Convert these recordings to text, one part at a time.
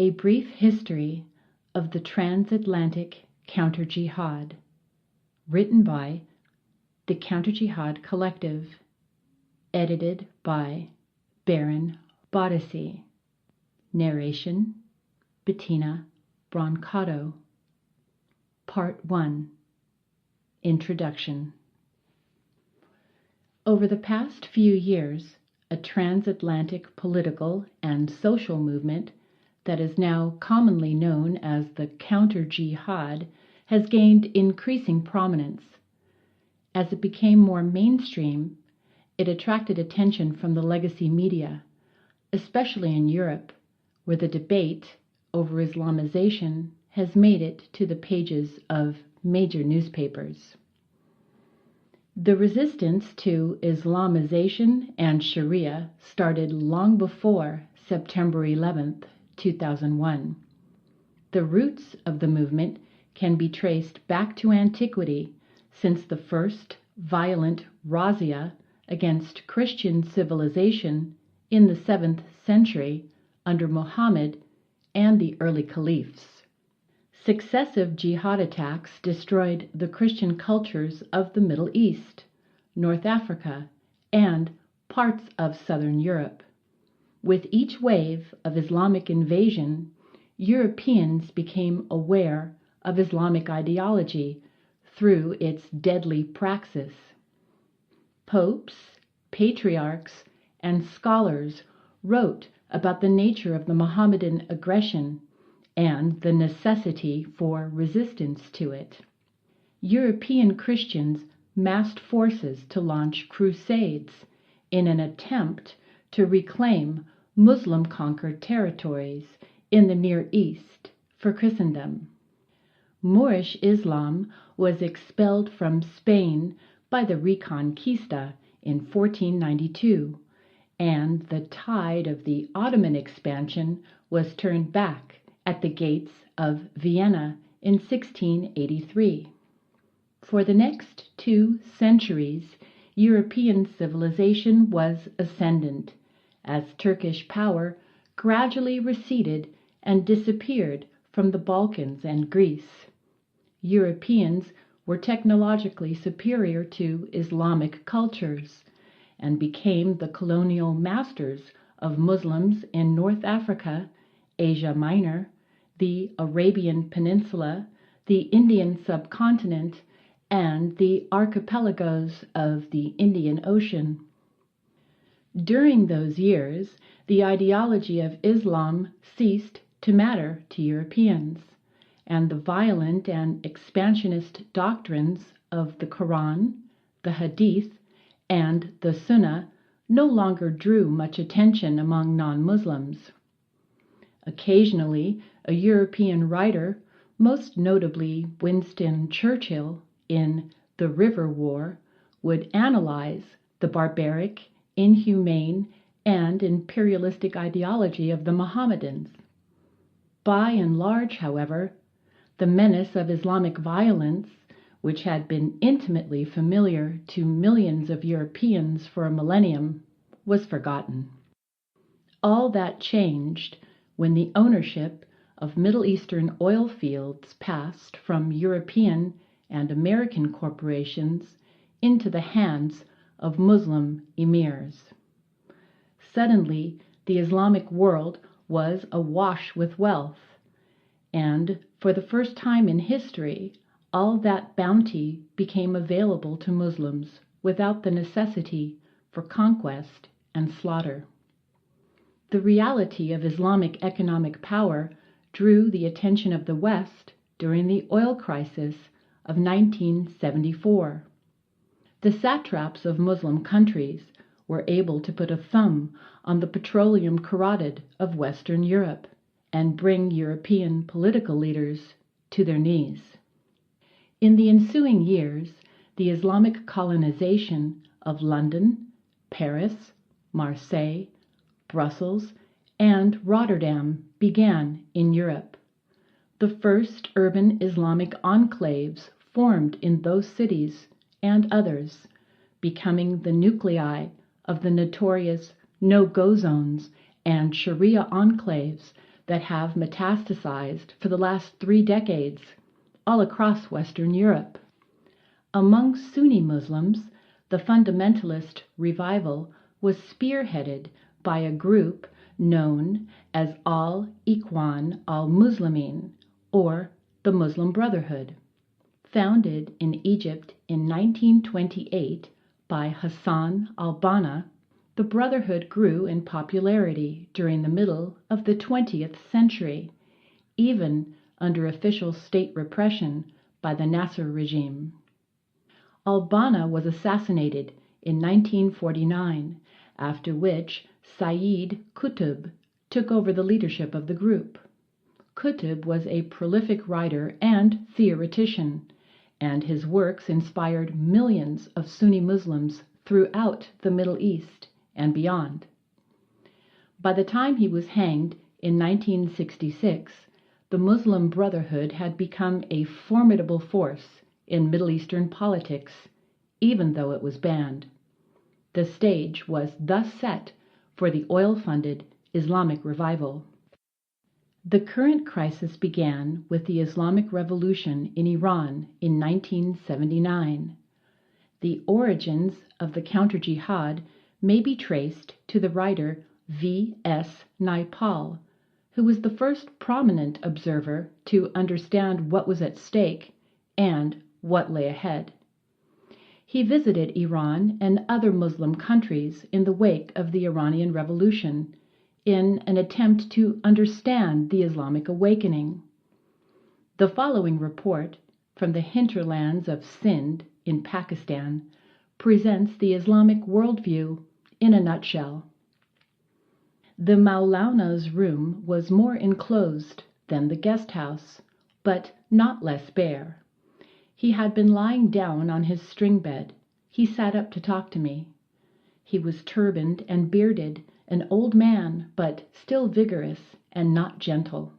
A Brief History of the Transatlantic Counterjihad, written by the Counterjihad Collective, edited by Baron Boddisy. Narration, Bettina Brancato. Part 1. Introduction. Over the past few years, a transatlantic political and social movement that is now commonly known as the Counterjihad has gained increasing prominence. As it became more mainstream, it attracted attention from the legacy media, especially in Europe, where the debate over Islamization has made it to the pages of major newspapers. The resistance to Islamization and Sharia started long before September 11th, 2001. The roots of the movement can be traced back to antiquity, since the first violent razzia against Christian civilization in the 7th century under Muhammad and the early caliphs. Successive jihad attacks destroyed the Christian cultures of the Middle East, North Africa, and parts of Southern Europe. With each wave of Islamic invasion, Europeans became aware of Islamic ideology through its deadly praxis. Popes, patriarchs, and scholars wrote about the nature of the Mohammedan aggression and the necessity for resistance to it. European Christians massed forces to launch crusades in an attempt to reclaim Muslim-conquered territories in the Near East for Christendom. Moorish Islam was expelled from Spain by the Reconquista in 1492, and the tide of the Ottoman expansion was turned back at the gates of Vienna in 1683. For the next 2 centuries, European civilization was ascendant, as Turkish power gradually receded and disappeared from the Balkans and Greece. Europeans were technologically superior to Islamic cultures and became the colonial masters of Muslims in North Africa, Asia Minor, the Arabian Peninsula, the Indian subcontinent, and the archipelagos of the Indian Ocean. During those years, the ideology of Islam ceased to matter to Europeans, and the violent and expansionist doctrines of the Quran, the Hadith, and the Sunnah no longer drew much attention among non-Muslims. Occasionally, a European writer, most notably Winston Churchill in The River War, would analyze the barbaric, inhumane, and imperialistic ideology of the Mohammedans. By and large, however, the menace of Islamic violence, which had been intimately familiar to millions of Europeans for a millennium, was forgotten. All that changed when the ownership of Middle Eastern oil fields passed from European and American corporations into the hands of Muslim emirs. Suddenly, the Islamic world was awash with wealth, and for the first time in history, all that bounty became available to Muslims without the necessity for conquest and slaughter. The reality of Islamic economic power drew the attention of the West during the oil crisis of 1974. The satraps of Muslim countries were able to put a thumb on the petroleum carotid of Western Europe and bring European political leaders to their knees. In the ensuing years, the Islamic colonization of London, Paris, Marseille, Brussels, and Rotterdam began in Europe. The first urban Islamic enclaves formed in those cities and others, becoming the nuclei of the notorious no-go zones and Sharia enclaves that have metastasized for the last 3 decades all across Western Europe. Among Sunni Muslims, the fundamentalist revival was spearheaded by a group known as Al-Ikhwan al-Muslimin, or the Muslim Brotherhood. Founded in Egypt in 1928 by Hassan al-Banna, the Brotherhood grew in popularity during the middle of the 20th century, even under official state repression by the Nasser regime. Al-Banna was assassinated in 1949, after which Sayyid Qutb took over the leadership of the group. Qutb was a prolific writer and theoretician, and his works inspired millions of Sunni Muslims throughout the Middle East and beyond. By the time he was hanged in 1966, the Muslim Brotherhood had become a formidable force in Middle Eastern politics, even though it was banned. The stage was thus set for the oil-funded Islamic revival. The current crisis began with the Islamic Revolution in Iran in 1979. The origins of the Counterjihad may be traced to the writer V.S. Naipaul, who was the first prominent observer to understand what was at stake and what lay ahead. He visited Iran and other Muslim countries in the wake of the Iranian Revolution in an attempt to understand the Islamic awakening. The following report from the hinterlands of Sindh in Pakistan presents the Islamic worldview in a nutshell. The Maulana's room was more enclosed than the guest house, but not less bare. He had been lying down on his string bed. He sat up to talk to me. He was turbaned and bearded, an old man, but still vigorous and not gentle.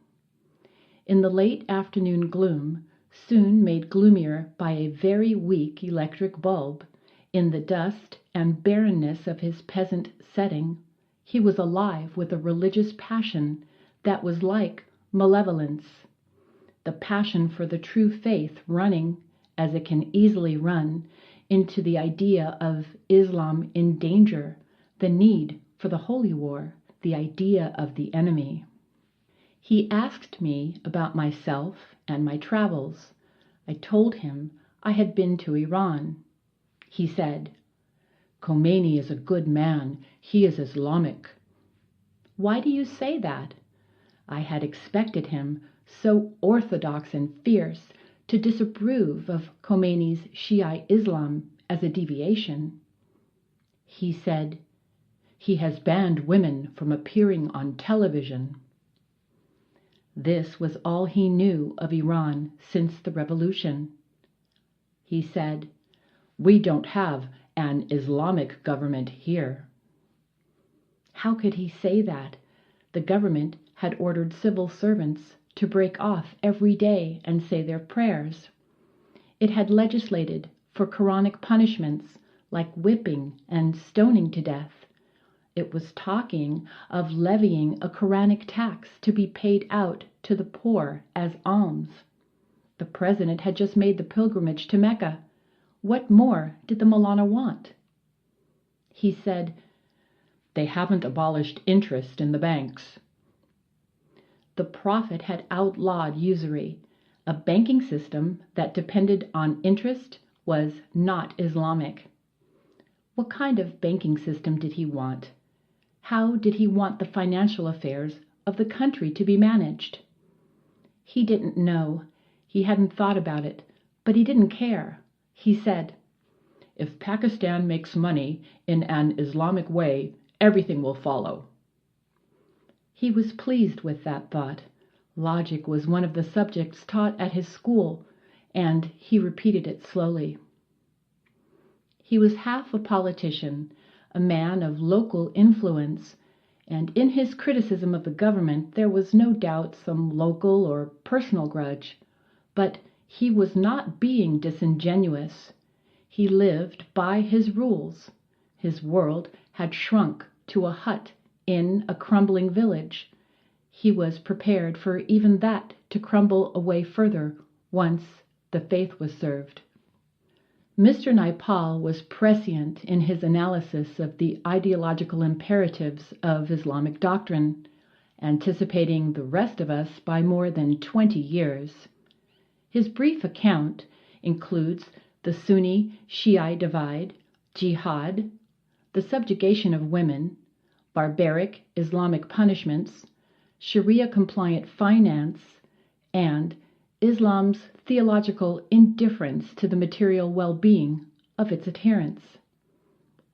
In the late afternoon gloom, soon made gloomier by a very weak electric bulb, in the dust and barrenness of his peasant setting, he was alive with a religious passion that was like malevolence, the passion for the true faith running, as it can easily run, into the idea of Islam in danger, the need for the holy war, the idea of the enemy. He asked me about myself and my travels. I told him I had been to Iran. He said, "Khomeini is a good man. He is Islamic." Why do you say that? I had expected him, so orthodox and fierce, to disapprove of Khomeini's Shiite Islam as a deviation. He said, "He has banned women from appearing on television." This was all he knew of Iran since the revolution. He said, "We don't have an Islamic government here." How could he say that? The government had ordered civil servants to break off every day and say their prayers. It had legislated for Quranic punishments like whipping and stoning to death. It was talking of levying a Quranic tax to be paid out to the poor as alms. The president had just made the pilgrimage to Mecca. What more did the Maulana want? He said, "They haven't abolished interest in the banks." The Prophet had outlawed usury. A banking system that depended on interest was not Islamic. What kind of banking system did he want? How did he want the financial affairs of the country to be managed? He didn't know. He hadn't thought about it, but he didn't care. He said, "If Pakistan makes money in an Islamic way, everything will follow." He was pleased with that thought. Logic was one of the subjects taught at his school, and he repeated it slowly. He was half a politician, a man of local influence, and in his criticism of the government there was no doubt some local or personal grudge. But he was not being disingenuous. He lived by his rules. His world had shrunk to a hut in a crumbling village. he was prepared for even that to crumble away further once the faith was served. Mr. Naipaul was prescient in his analysis of the ideological imperatives of Islamic doctrine, anticipating the rest of us by more than 20 years. His brief account includes the Sunni-Shiite divide, jihad, the subjugation of women, barbaric Islamic punishments, Sharia-compliant finance, and Islam's theological indifference to the material well-being of its adherents.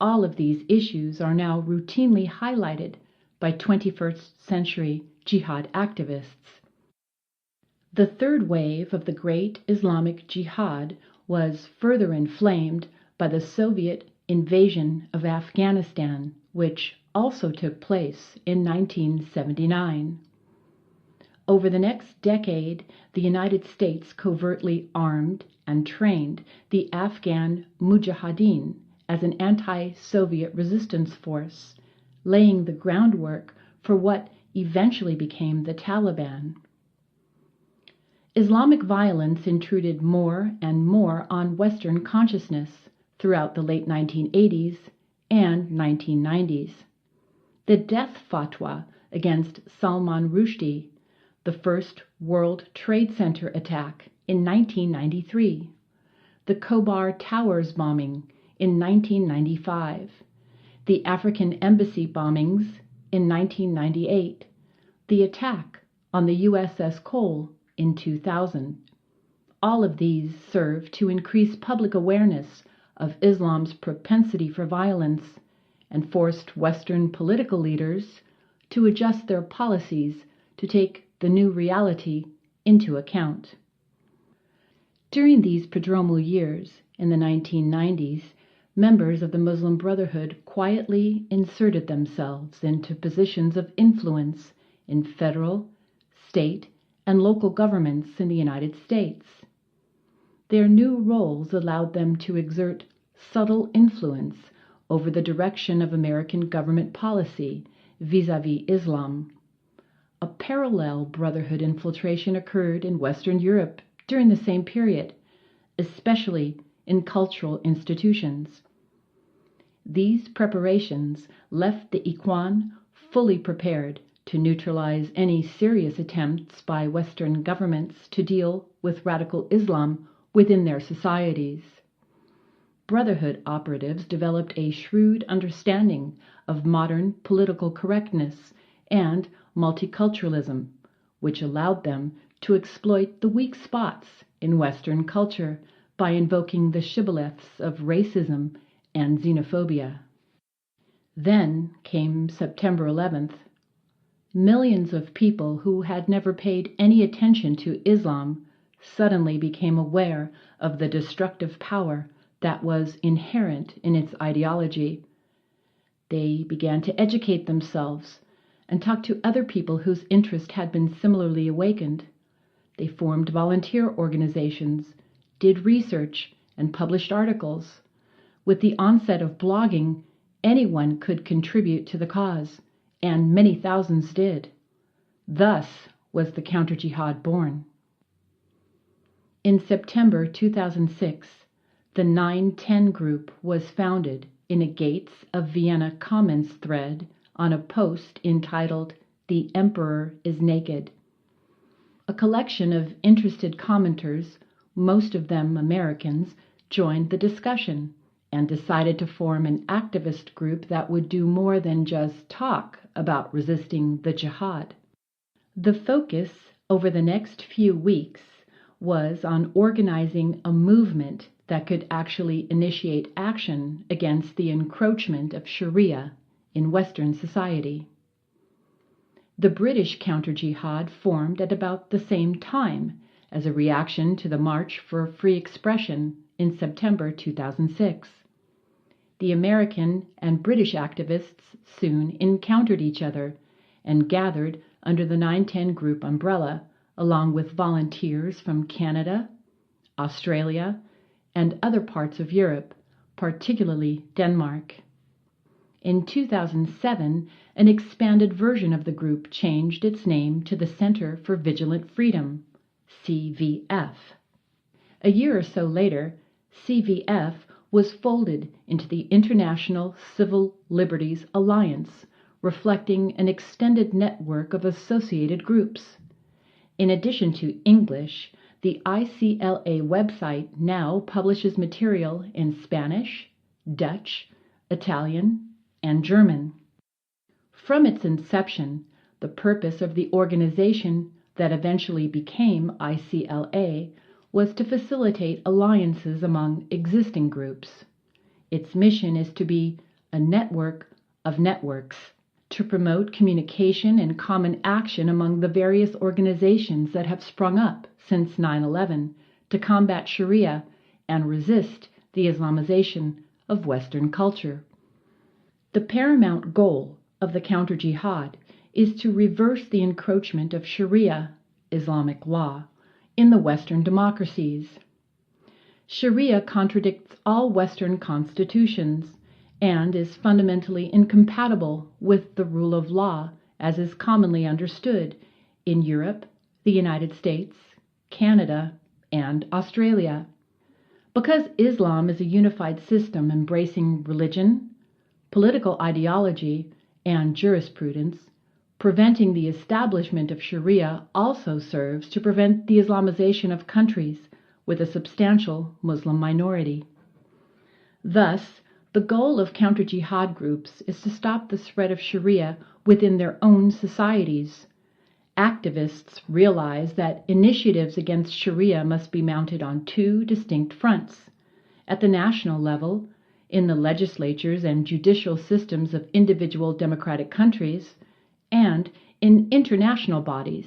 All of these issues are now routinely highlighted by 21st century jihad activists. The third wave of the great Islamic jihad was further inflamed by the Soviet invasion of Afghanistan, which also took place in 1979. Over the next decade, the United States covertly armed and trained the Afghan Mujahideen as an anti-Soviet resistance force, laying the groundwork for what eventually became the Taliban. Islamic violence intruded more and more on Western consciousness throughout the late 1980s and 1990s. The death fatwa against Salman Rushdie, the first World Trade Center attack in 1993, the Khobar Towers bombing in 1995, the African embassy bombings in 1998, the attack on the USS Cole in 2000. All of these serve to increase public awareness of Islam's propensity for violence and forced Western political leaders to adjust their policies to take the new reality into account. During these prodromal years in the 1990s, members of the Muslim Brotherhood quietly inserted themselves into positions of influence in federal, state, and local governments in the United States. Their new roles allowed them to exert subtle influence over the direction of American government policy vis-à-vis Islam. A parallel Brotherhood infiltration occurred in Western Europe during the same period, especially in cultural institutions. These preparations left the Ikhwan fully prepared to neutralize any serious attempts by Western governments to deal with radical Islam within their societies. Brotherhood operatives developed a shrewd understanding of modern political correctness and multiculturalism, which allowed them to exploit the weak spots in Western culture by invoking the shibboleths of racism and xenophobia. Then came September 11th. Millions of people who had never paid any attention to Islam suddenly became aware of the destructive power that was inherent in its ideology. They began to educate themselves and talk to other people whose interest had been similarly awakened. They formed volunteer organizations, did research, and published articles. With the onset of blogging, anyone could contribute to the cause, and many thousands did. Thus was the Counterjihad born. In September 2006, the 910 group was founded in a Gates of Vienna comments thread on a post entitled "The Emperor is Naked." A collection of interested commenters, most of them Americans, joined the discussion and decided to form an activist group that would do more than just talk about resisting the jihad. The focus over the next few weeks was on organizing a movement that could actually initiate action against the encroachment of Sharia in Western society. The British counter-jihad formed at about the same time as a reaction to the March for Free Expression in September 2006. The American and British activists soon encountered each other and gathered under the 910 group umbrella, along with volunteers from Canada, Australia, and other parts of Europe, particularly Denmark. In 2007, an expanded version of the group changed its name to the Center for Vigilant Freedom, CVF. A year or so later, CVF was folded into the International Civil Liberties Alliance, reflecting an extended network of associated groups. In addition to English, the ICLA website now publishes material in Spanish, Dutch, Italian, and German. From its inception, the purpose of the organization that eventually became ICLA was to facilitate alliances among existing groups. Its mission is to be a network of networks, to promote communication and common action among the various organizations that have sprung up since 9/11 to combat Sharia and resist the Islamization of Western culture. The paramount goal of the Counterjihad is to reverse the encroachment of Sharia, Islamic law, in the Western democracies. Sharia contradicts all Western constitutions and is fundamentally incompatible with the rule of law as is commonly understood in Europe, the United States, Canada, and Australia. Because Islam is a unified system embracing religion, political ideology, and jurisprudence, preventing the establishment of Sharia also serves to prevent the Islamization of countries with a substantial Muslim minority. Thus, the goal of counter-jihad groups is to stop the spread of Sharia within their own societies. Activists realize that initiatives against Sharia must be mounted on two distinct fronts: at the national level, in the legislatures and judicial systems of individual democratic countries, and in international bodies,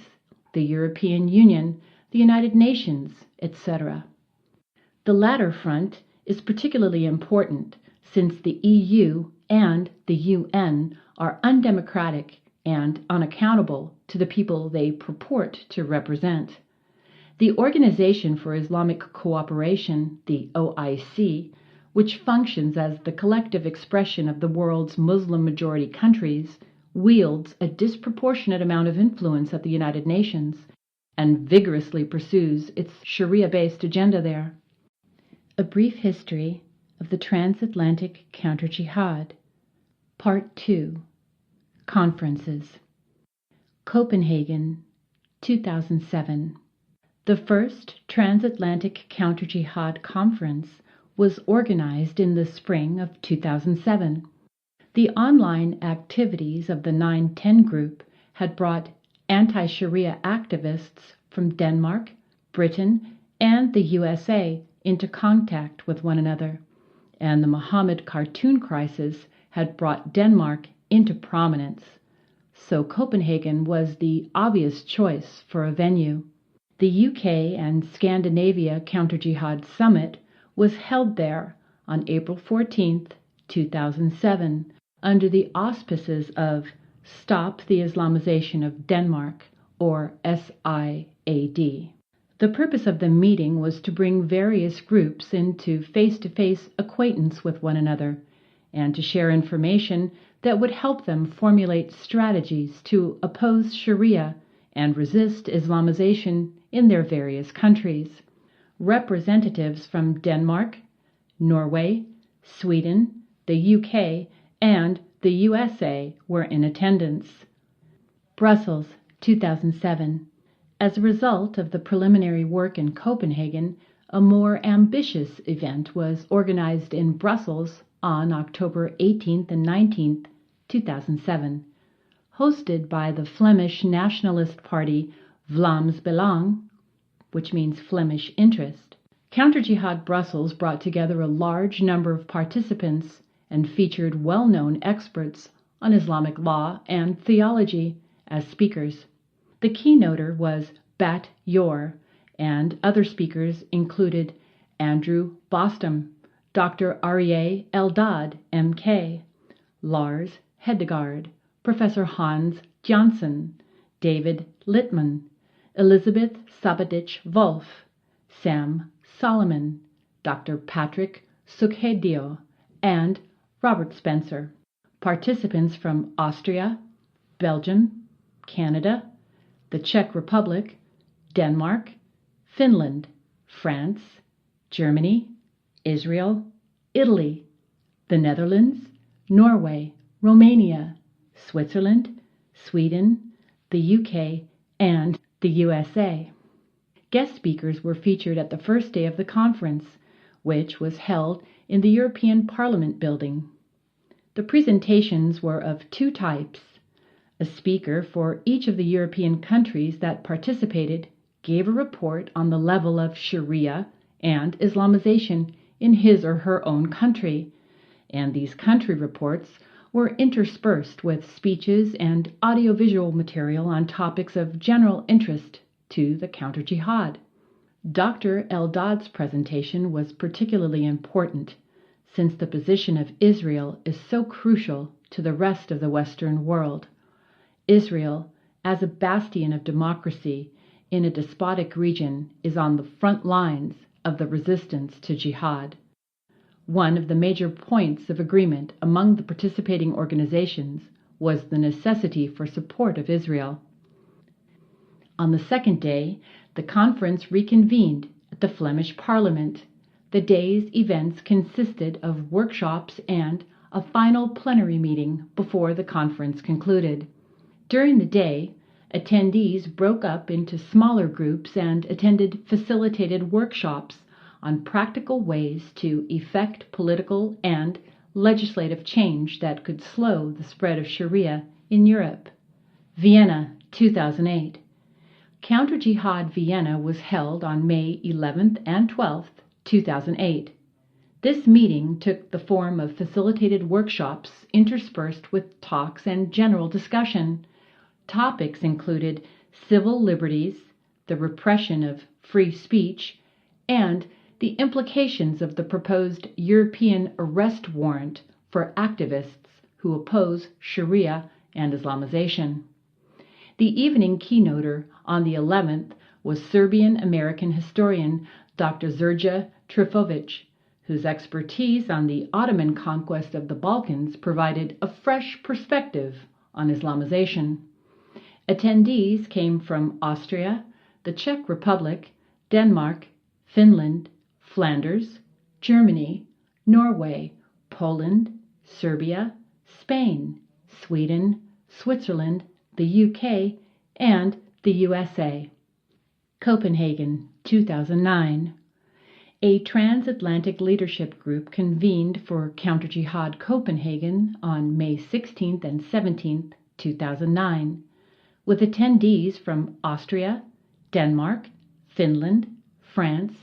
the European Union, the United Nations, etc. The latter front is particularly important since the EU and the UN are undemocratic and unaccountable to the people they purport to represent. The Organization for Islamic Cooperation, the OIC, which functions as the collective expression of the world's Muslim-majority countries, wields a disproportionate amount of influence at the United Nations and vigorously pursues its Sharia-based agenda there. A brief history of the Transatlantic Counter-Jihad. Part 2. Conferences. Copenhagen, 2007. The first Transatlantic Counter-Jihad Conference was organized in the spring of 2007. The online activities of the 9/10 group had brought anti-Sharia activists from Denmark, Britain, and the USA into contact with one another, and the Mohammed cartoon crisis had brought Denmark into prominence. So Copenhagen was the obvious choice for a venue. The UK and Scandinavia Counter-Jihad Summit was held there on April 14, 2007, under the auspices of Stop the Islamization of Denmark, or SIAD. The purpose of the meeting was to bring various groups into face-to-face acquaintance with one another and to share information that would help them formulate strategies to oppose Sharia and resist Islamization in their various countries. Representatives from Denmark, Norway, Sweden, the UK, and the USA were in attendance. Brussels, 2007. As a result of the preliminary work in Copenhagen, a more ambitious event was organized in Brussels on October 18th and 19th, 2007. Hosted by the Flemish nationalist party Vlaams Belang, which means Flemish interest. Counter-Jihad Brussels brought together a large number of participants and featured well-known experts on Islamic law and theology as speakers. The keynoter was Bat Yor, and other speakers included Andrew Bostom, Dr. Aryeh Eldad, M.K., Lars Hedegaard, Professor Hans Jansson, David Littman, Elizabeth Sabadich-Wolff, Sam Solomon, Dr. Patrick Sukhedio, and Robert Spencer. Participants from Austria, Belgium, Canada, the Czech Republic, Denmark, Finland, France, Germany, Israel, Italy, the Netherlands, Norway, Romania, Switzerland, Sweden, the UK, and the USA. Guest speakers were featured at the first day of the conference, which was held in the European Parliament building. The presentations were of two types. A speaker for each of the European countries that participated gave a report on the level of Sharia and Islamization in his or her own country, and these country reports were interspersed with speeches and audiovisual material on topics of general interest to the counter-jihad. Dr. Eldad's presentation was particularly important, since the position of Israel is so crucial to the rest of the Western world. Israel, as a bastion of democracy in a despotic region, is on the front lines of the resistance to jihad. One of the major points of agreement among the participating organizations was the necessity for support of Israel. On the second day, the conference reconvened at the Flemish Parliament. The day's events consisted of workshops and a final plenary meeting before the conference concluded. During the day, attendees broke up into smaller groups and attended facilitated workshops on practical ways to effect political and legislative change that could slow the spread of Sharia in Europe. Vienna, 2008. Counter-Jihad Vienna was held on May 11th and 12th, 2008. This meeting took the form of facilitated workshops interspersed with talks and general discussion. Topics included civil liberties, the repression of free speech, and the implications of the proposed European arrest warrant for activists who oppose Sharia and Islamization. The evening keynoter on the 11th was Serbian-American historian Dr. Đurđa Trifović, whose expertise on the Ottoman conquest of the Balkans provided a fresh perspective on Islamization. Attendees came from Austria, the Czech Republic, Denmark, Finland, Flanders, Germany, Norway, Poland, Serbia, Spain, Sweden, Switzerland, the UK, and the USA. Copenhagen, 2009. A transatlantic leadership group convened for Counter-Jihad Copenhagen on May 16th and 17th, 2009, with attendees from Austria, Denmark, Finland, France,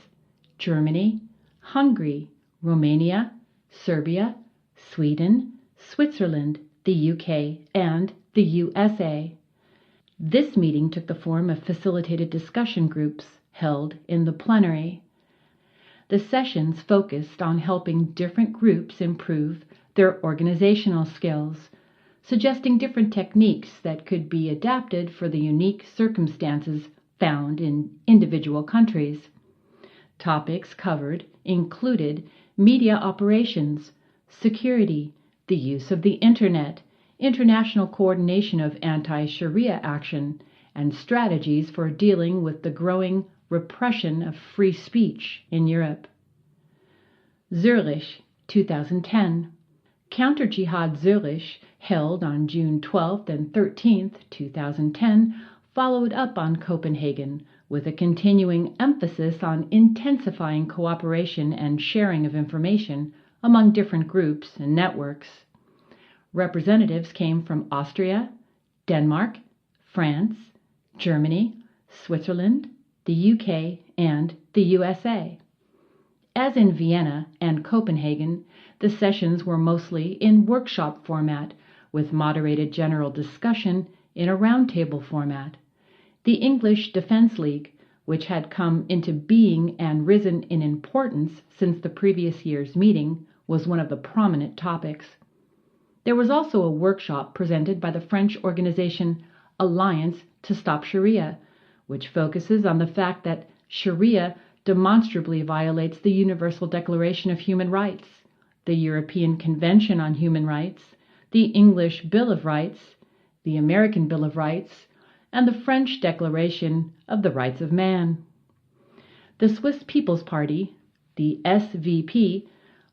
Germany, Hungary, Romania, Serbia, Sweden, Switzerland, the UK, and the USA. This meeting took the form of facilitated discussion groups held in the plenary. The sessions focused on helping different groups improve their organizational skills, suggesting different techniques that could be adapted for the unique circumstances found in individual countries. Topics covered included media operations, security, the use of the Internet, international coordination of anti-Sharia action, and strategies for dealing with the growing repression of free speech in Europe. Zurich, 2010. Counter-Jihad Zurich, held on June 12th and 13th, 2010, followed up on Copenhagen with a continuing emphasis on intensifying cooperation and sharing of information among different groups and networks. Representatives came from Austria, Denmark, France, Germany, Switzerland, the UK, and the USA. As in Vienna and Copenhagen, the sessions were mostly in workshop format, with moderated general discussion in a roundtable format. The English Defence League, which had come into being and risen in importance since the previous year's meeting, was one of the prominent topics. There was also a workshop presented by the French organization Alliance to Stop Sharia, which focuses on the fact that Sharia demonstrably violates the Universal Declaration of Human Rights, the European Convention on Human Rights, the English Bill of Rights, the American Bill of Rights, and the French Declaration of the Rights of Man. The Swiss People's Party, the SVP,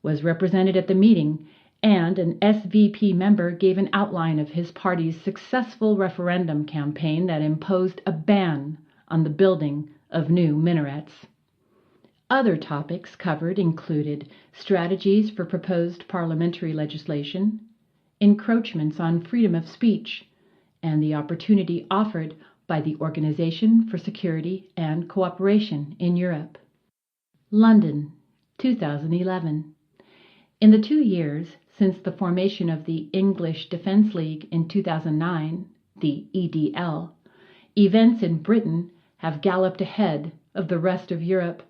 was represented at the meeting, and an SVP member gave an outline of his party's successful referendum campaign that imposed a ban on the building of new minarets. Other topics covered included strategies for proposed parliamentary legislation, encroachments on freedom of speech, and the opportunity offered by the Organization for Security and Cooperation in Europe. London, 2011. In the 2 years since the formation of the English Defence League in 2009, the EDL, events in Britain have galloped ahead of the rest of Europe.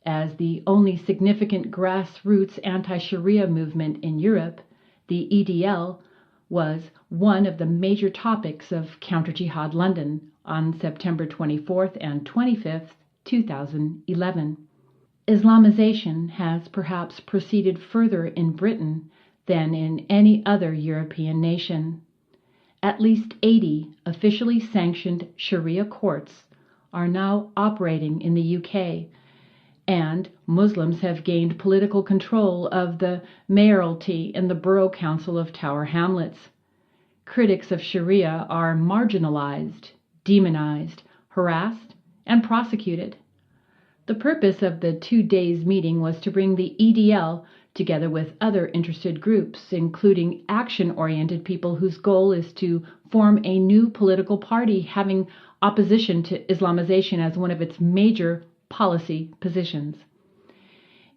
As the only significant grassroots anti-Sharia movement in Europe, the EDL was one of the major topics of Counterjihad London on September 24th and 25th, 2011. Islamization has perhaps proceeded further in Britain than in any other European nation. At least 80 officially sanctioned Sharia courts are now operating in the UK, and Muslims have gained political control of the mayoralty and the Borough Council of Tower Hamlets. Critics of Sharia are marginalized, demonized, harassed, and prosecuted. The purpose of the 2 days meeting was to bring the EDL together with other interested groups, including action-oriented people whose goal is to form a new political party having opposition to Islamization as one of its major policy positions.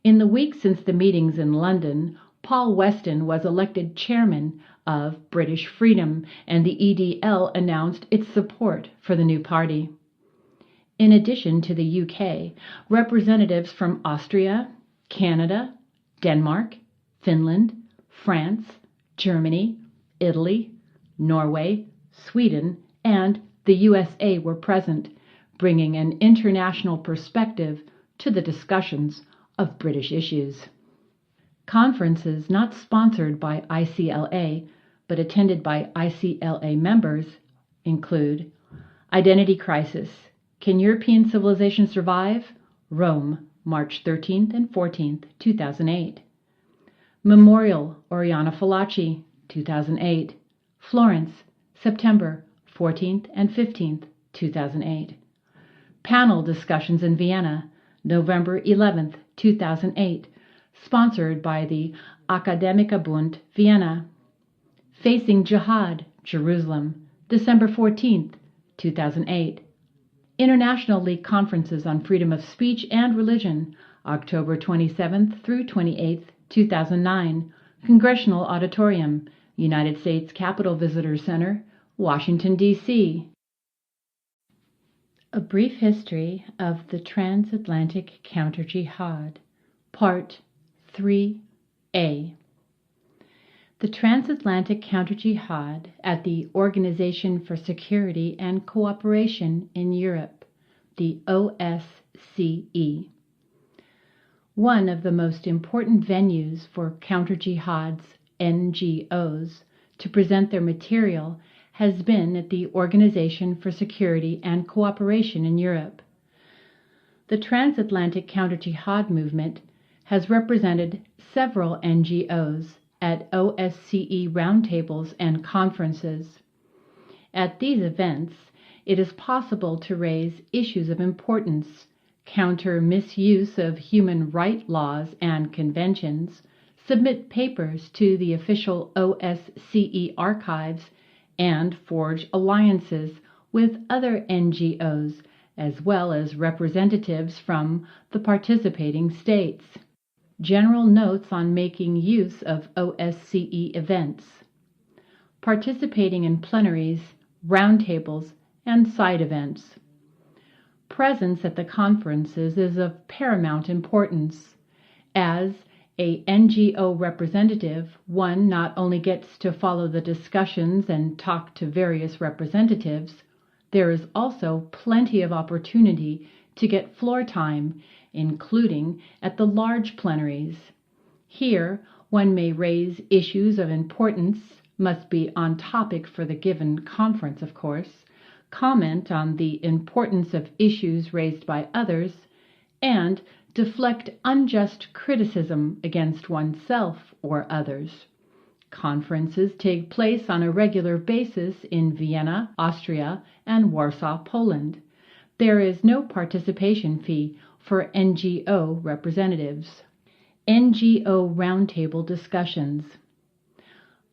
In the week since the meetings in London, Paul Weston was elected chairman of British Freedom, and the EDL announced its support for the new party. In addition to the UK, representatives from Austria, Canada, Denmark, Finland, France, Germany, Italy, Norway, Sweden, and the USA were present, bringing an international perspective to the discussions of British issues. Conferences not sponsored by ICLA, but attended by ICLA members, include Identity Crisis: Can European Civilization Survive? Rome, March 13th and 14th, 2008. Memorial Oriana Fallaci, 2008. Florence, September 14th and 15th, 2008. Panel discussions in Vienna, November 11th, 2008, sponsored by the Akademikerbund Vienna. Facing Jihad, Jerusalem, December 14th, 2008. International League Conferences on Freedom of Speech and Religion, October 27th through 28th, 2009, Congressional Auditorium, United States Capitol Visitor Center, Washington, D.C. A Brief History of the Transatlantic Counterjihad, Part 3A. The Transatlantic Counterjihad at the Organization for Security and Cooperation in Europe, the OSCE. One of the most important venues for Counterjihad's NGOs to present their material has been at the Organization for Security and Cooperation in Europe. The Transatlantic Counterjihad movement has represented several NGOs at OSCE roundtables and conferences. At these events, it is possible to raise issues of importance, counter misuse of human rights laws and conventions, submit papers to the official OSCE archives, and forge alliances with other NGOs, as well as representatives from the participating states. General notes on making use of OSCE events. Participating in plenaries, roundtables, and side events. Presence at the conferences is of paramount importance. As a NGO representative, one not only gets to follow the discussions and talk to various representatives, there is also plenty of opportunity to get floor time, including at the large plenaries. Here, one may raise issues of importance, must be on topic for the given conference, of course, comment on the importance of issues raised by others, and deflect unjust criticism against oneself or others. Conferences take place on a regular basis in Vienna, Austria, and Warsaw, Poland. There is no participation fee for NGO representatives. NGO roundtable discussions.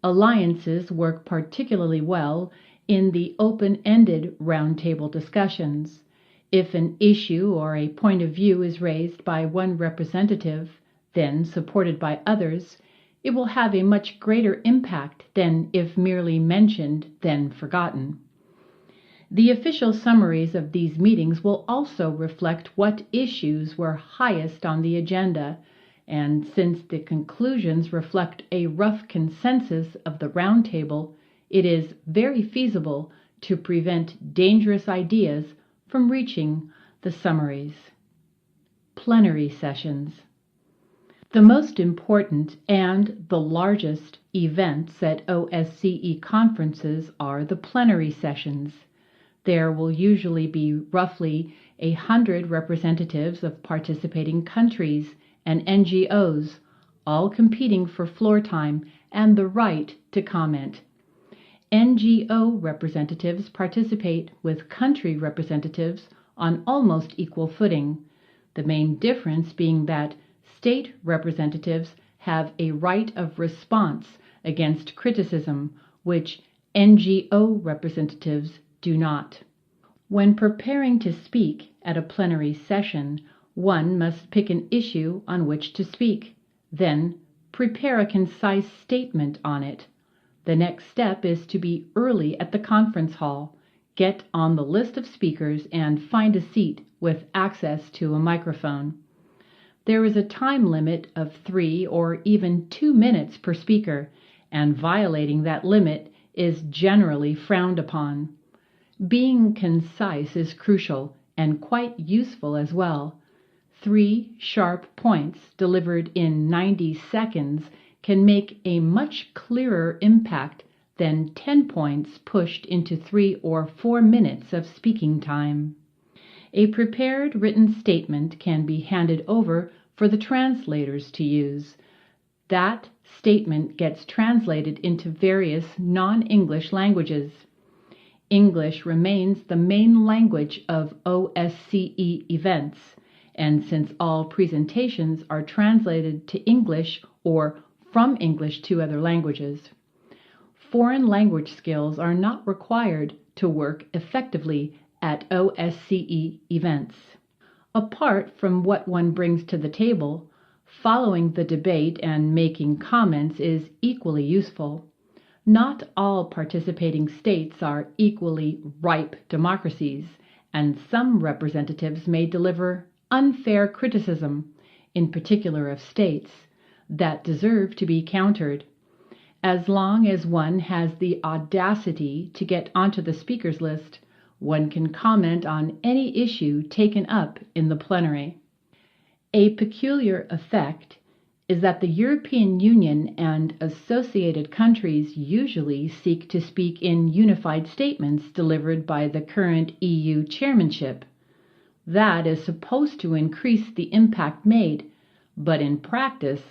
Alliances work particularly well in the open-ended roundtable discussions. If an issue or a point of view is raised by one representative, then supported by others, it will have a much greater impact than if merely mentioned, then forgotten. The official summaries of these meetings will also reflect what issues were highest on the agenda, and since the conclusions reflect a rough consensus of the roundtable, it is very feasible to prevent dangerous ideas from reaching the summaries. Plenary sessions. The most important and the largest events at OSCE conferences are the plenary sessions. There will usually be roughly 100 representatives of participating countries and NGOs, all competing for floor time and the right to comment. NGO representatives participate with country representatives on almost equal footing, the main difference being that state representatives have a right of response against criticism, which NGO representatives do not. When preparing to speak at a plenary session, one must pick an issue on which to speak, then prepare a concise statement on it. The next step is to be early at the conference hall, get on the list of speakers, and find a seat with access to a microphone. There is a time limit of 3 or even 2 minutes per speaker, and violating that limit is generally frowned upon. Being concise is crucial and quite useful as well. 3 sharp points delivered in 90 seconds can make a much clearer impact than 10 points pushed into 3 or 4 minutes of speaking time. A prepared written statement can be handed over for the translators to use. That statement gets translated into various non-English languages. English remains the main language of OSCE events, and since all presentations are translated to English or from English to other languages, foreign language skills are not required to work effectively at OSCE events. Apart from what one brings to the table, following the debate and making comments is equally useful. Not all participating states are equally ripe democracies, and some representatives may deliver unfair criticism, in particular of states, that deserve to be countered. As long as one has the audacity to get onto the speakers list, one can comment on any issue taken up in the plenary. A peculiar effect is that the European Union and associated countries usually seek to speak in unified statements delivered by the current EU chairmanship. That is supposed to increase the impact made, but in practice,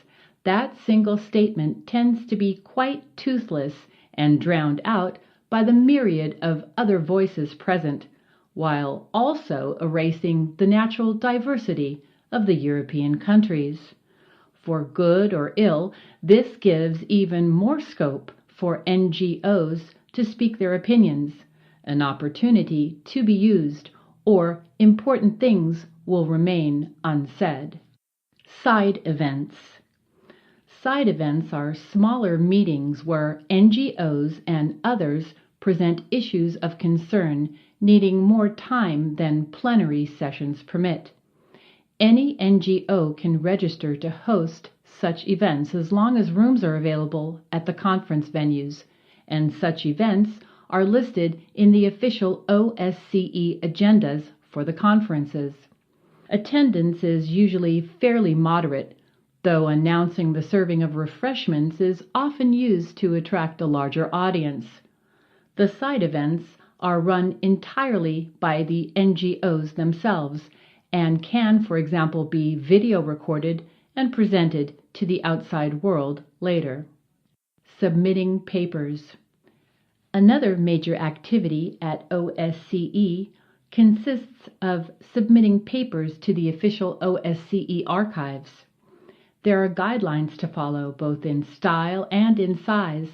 that single statement tends to be quite toothless and drowned out by the myriad of other voices present, while also erasing the natural diversity of the European countries. For good or ill, this gives even more scope for NGOs to speak their opinions, an opportunity to be used, or important things will remain unsaid. Side events. Side events are smaller meetings where NGOs and others present issues of concern needing more time than plenary sessions permit. Any NGO can register to host such events as long as rooms are available at the conference venues, and such events are listed in the official OSCE agendas for the conferences. Attendance is usually fairly moderate, though announcing the serving of refreshments is often used to attract a larger audience. The side events are run entirely by the NGOs themselves and can, for example, be video recorded and presented to the outside world later. Submitting papers. Another major activity at OSCE consists of submitting papers to the official OSCE archives. There are guidelines to follow both in style and in size,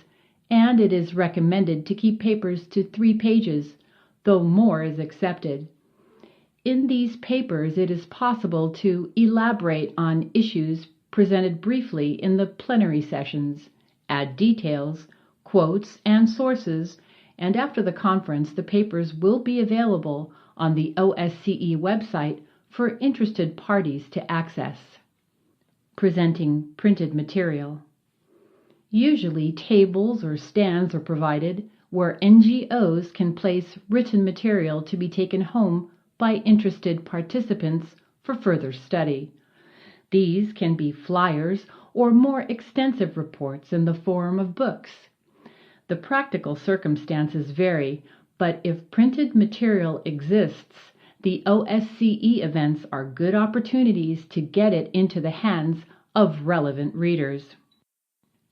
and it is recommended to keep papers to 3 pages, though more is accepted. In these papers, it is possible to elaborate on issues presented briefly in the plenary sessions, add details, quotes, and sources, and after the conference, the papers will be available on the OSCE website for interested parties to access. Presenting printed material. Usually, tables or stands are provided where NGOs can place written material to be taken home by interested participants for further study. These can be flyers or more extensive reports in the form of books. The practical circumstances vary, but if printed material exists, the OSCE events are good opportunities to get it into the hands of relevant readers.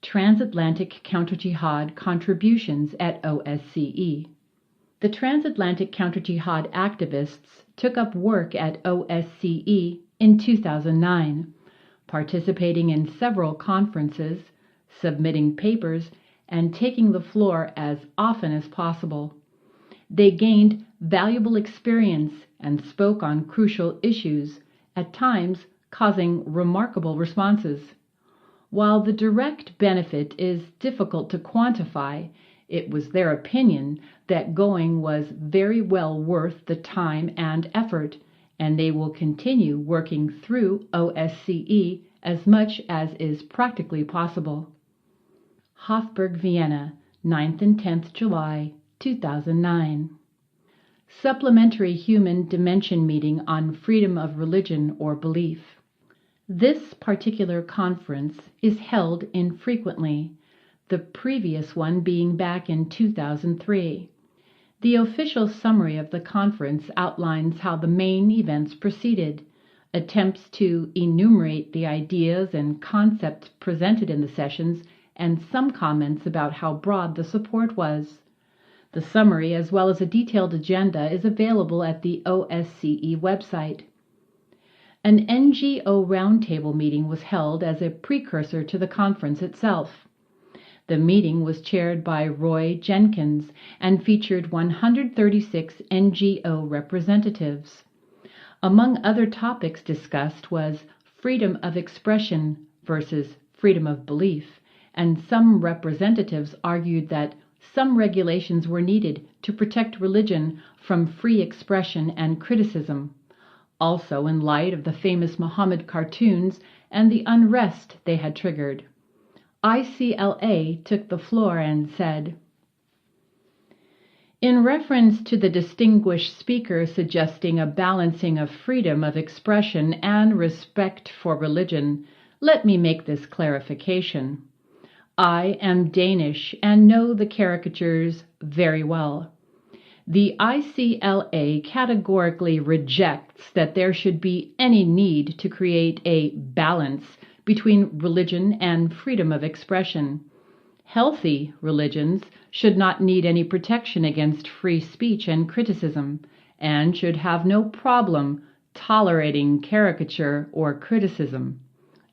Transatlantic Counterjihad contributions at OSCE. The Transatlantic Counterjihad activists took up work at OSCE in 2009, participating in several conferences, submitting papers, and taking the floor as often as possible. They gained valuable experience and spoke on crucial issues, at times causing remarkable responses. While the direct benefit is difficult to quantify, it was their opinion that going was very well worth the time and effort, and they will continue working through OSCE as much as is practically possible. Hofburg, Vienna, 9th and 10th July, 2009. Supplementary Human Dimension Meeting on Freedom of Religion or Belief. This particular conference is held infrequently, the previous one being back in 2003. The official summary of the conference outlines how the main events proceeded, attempts to enumerate the ideas and concepts presented in the sessions, and some comments about how broad the support was. The summary, as well as a detailed agenda, is available at the OSCE website. An NGO roundtable meeting was held as a precursor to the conference itself. The meeting was chaired by Roy Jenkins and featured 136 NGO representatives. Among other topics discussed was freedom of expression versus freedom of belief, and some representatives argued that some regulations were needed to protect religion from free expression and criticism, also in light of the famous Muhammad cartoons and the unrest they had triggered. ICLA took the floor and said, in reference to the distinguished speaker suggesting a balancing of freedom of expression and respect for religion, let me make this clarification. I am Danish and know the caricatures very well. The ICLA categorically rejects that there should be any need to create a balance between religion and freedom of expression. Healthy religions should not need any protection against free speech and criticism, and should have no problem tolerating caricature or criticism.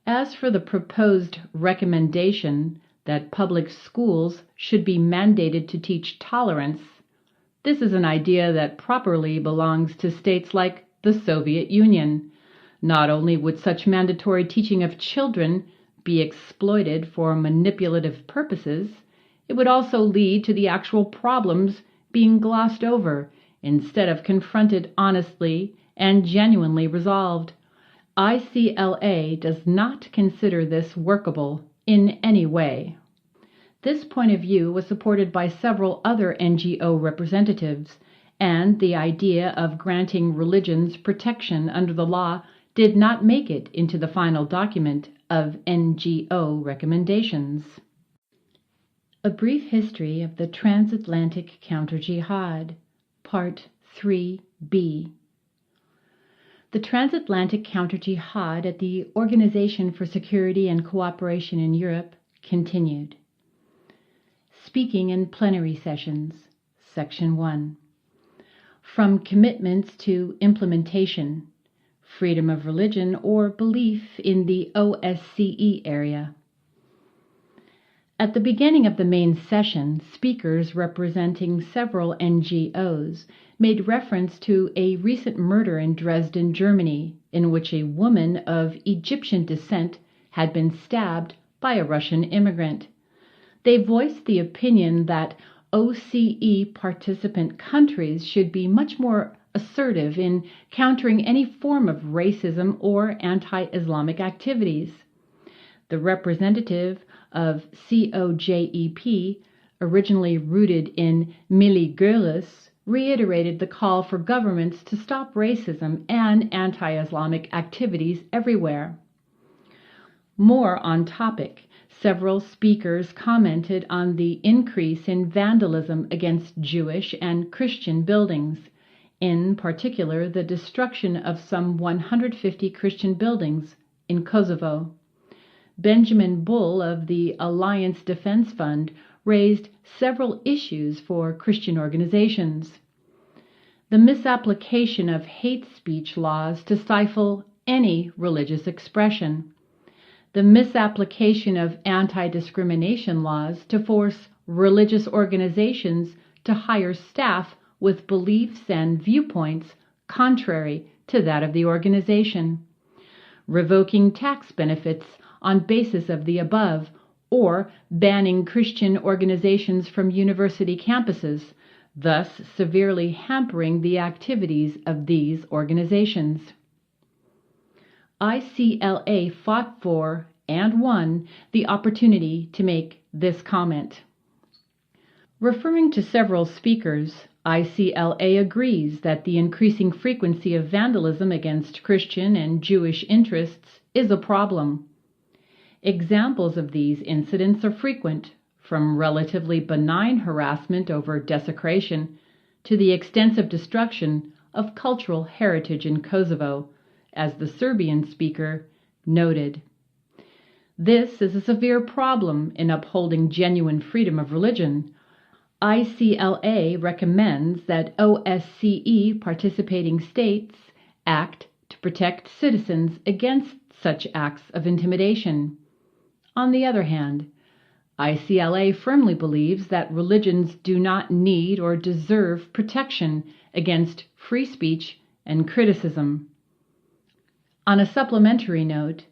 As for the proposed recommendation that public schools should be mandated to teach tolerance, this is an idea that properly belongs to states like the Soviet Union. Not only would such mandatory teaching of children be exploited for manipulative purposes, it would also lead to the actual problems being glossed over instead of confronted honestly and genuinely resolved. ICLA does not consider this workable in any way. This point of view was supported by several other NGO representatives, and the idea of granting religions protection under the law did not make it into the final document of NGO recommendations. A brief history of the Transatlantic Counterjihad, Part 3b. The Transatlantic Counterjihad at the Organization for Security and Cooperation in Europe continued. Speaking in Plenary Sessions, Section 1. From Commitments to Implementation, Freedom of Religion or Belief in the OSCE Area. At the beginning of the main session, speakers representing several NGOs made reference to a recent murder in Dresden, Germany, in which a woman of Egyptian descent had been stabbed by a Russian immigrant. They voiced the opinion that OSCE participant countries should be much more assertive in countering any form of racism or anti-Islamic activities. The representative of COJEP, originally rooted in Milli Görüş, reiterated the call for governments to stop racism and anti-Islamic activities everywhere. More on topic, several speakers commented on the increase in vandalism against Jewish and Christian buildings, in particular the destruction of some 150 Christian buildings in Kosovo. Benjamin Bull of the Alliance Defense Fund raised several issues for Christian organizations. The misapplication of hate speech laws to stifle any religious expression. The misapplication of anti-discrimination laws to force religious organizations to hire staff with beliefs and viewpoints contrary to that of the organization. Revoking tax benefits on basis of the above, or banning Christian organizations from university campuses, thus severely hampering the activities of these organizations. ICLA fought for and won the opportunity to make this comment. Referring to several speakers, ICLA agrees that the increasing frequency of vandalism against Christian and Jewish interests is a problem. Examples of these incidents are frequent, from relatively benign harassment over desecration to the extensive destruction of cultural heritage in Kosovo, as the Serbian speaker noted. This is a severe problem in upholding genuine freedom of religion. ICLA recommends that OSCE participating states act to protect citizens against such acts of intimidation. On the other hand, ICLA firmly believes that religions do not need or deserve protection against free speech and criticism. On a supplementary note,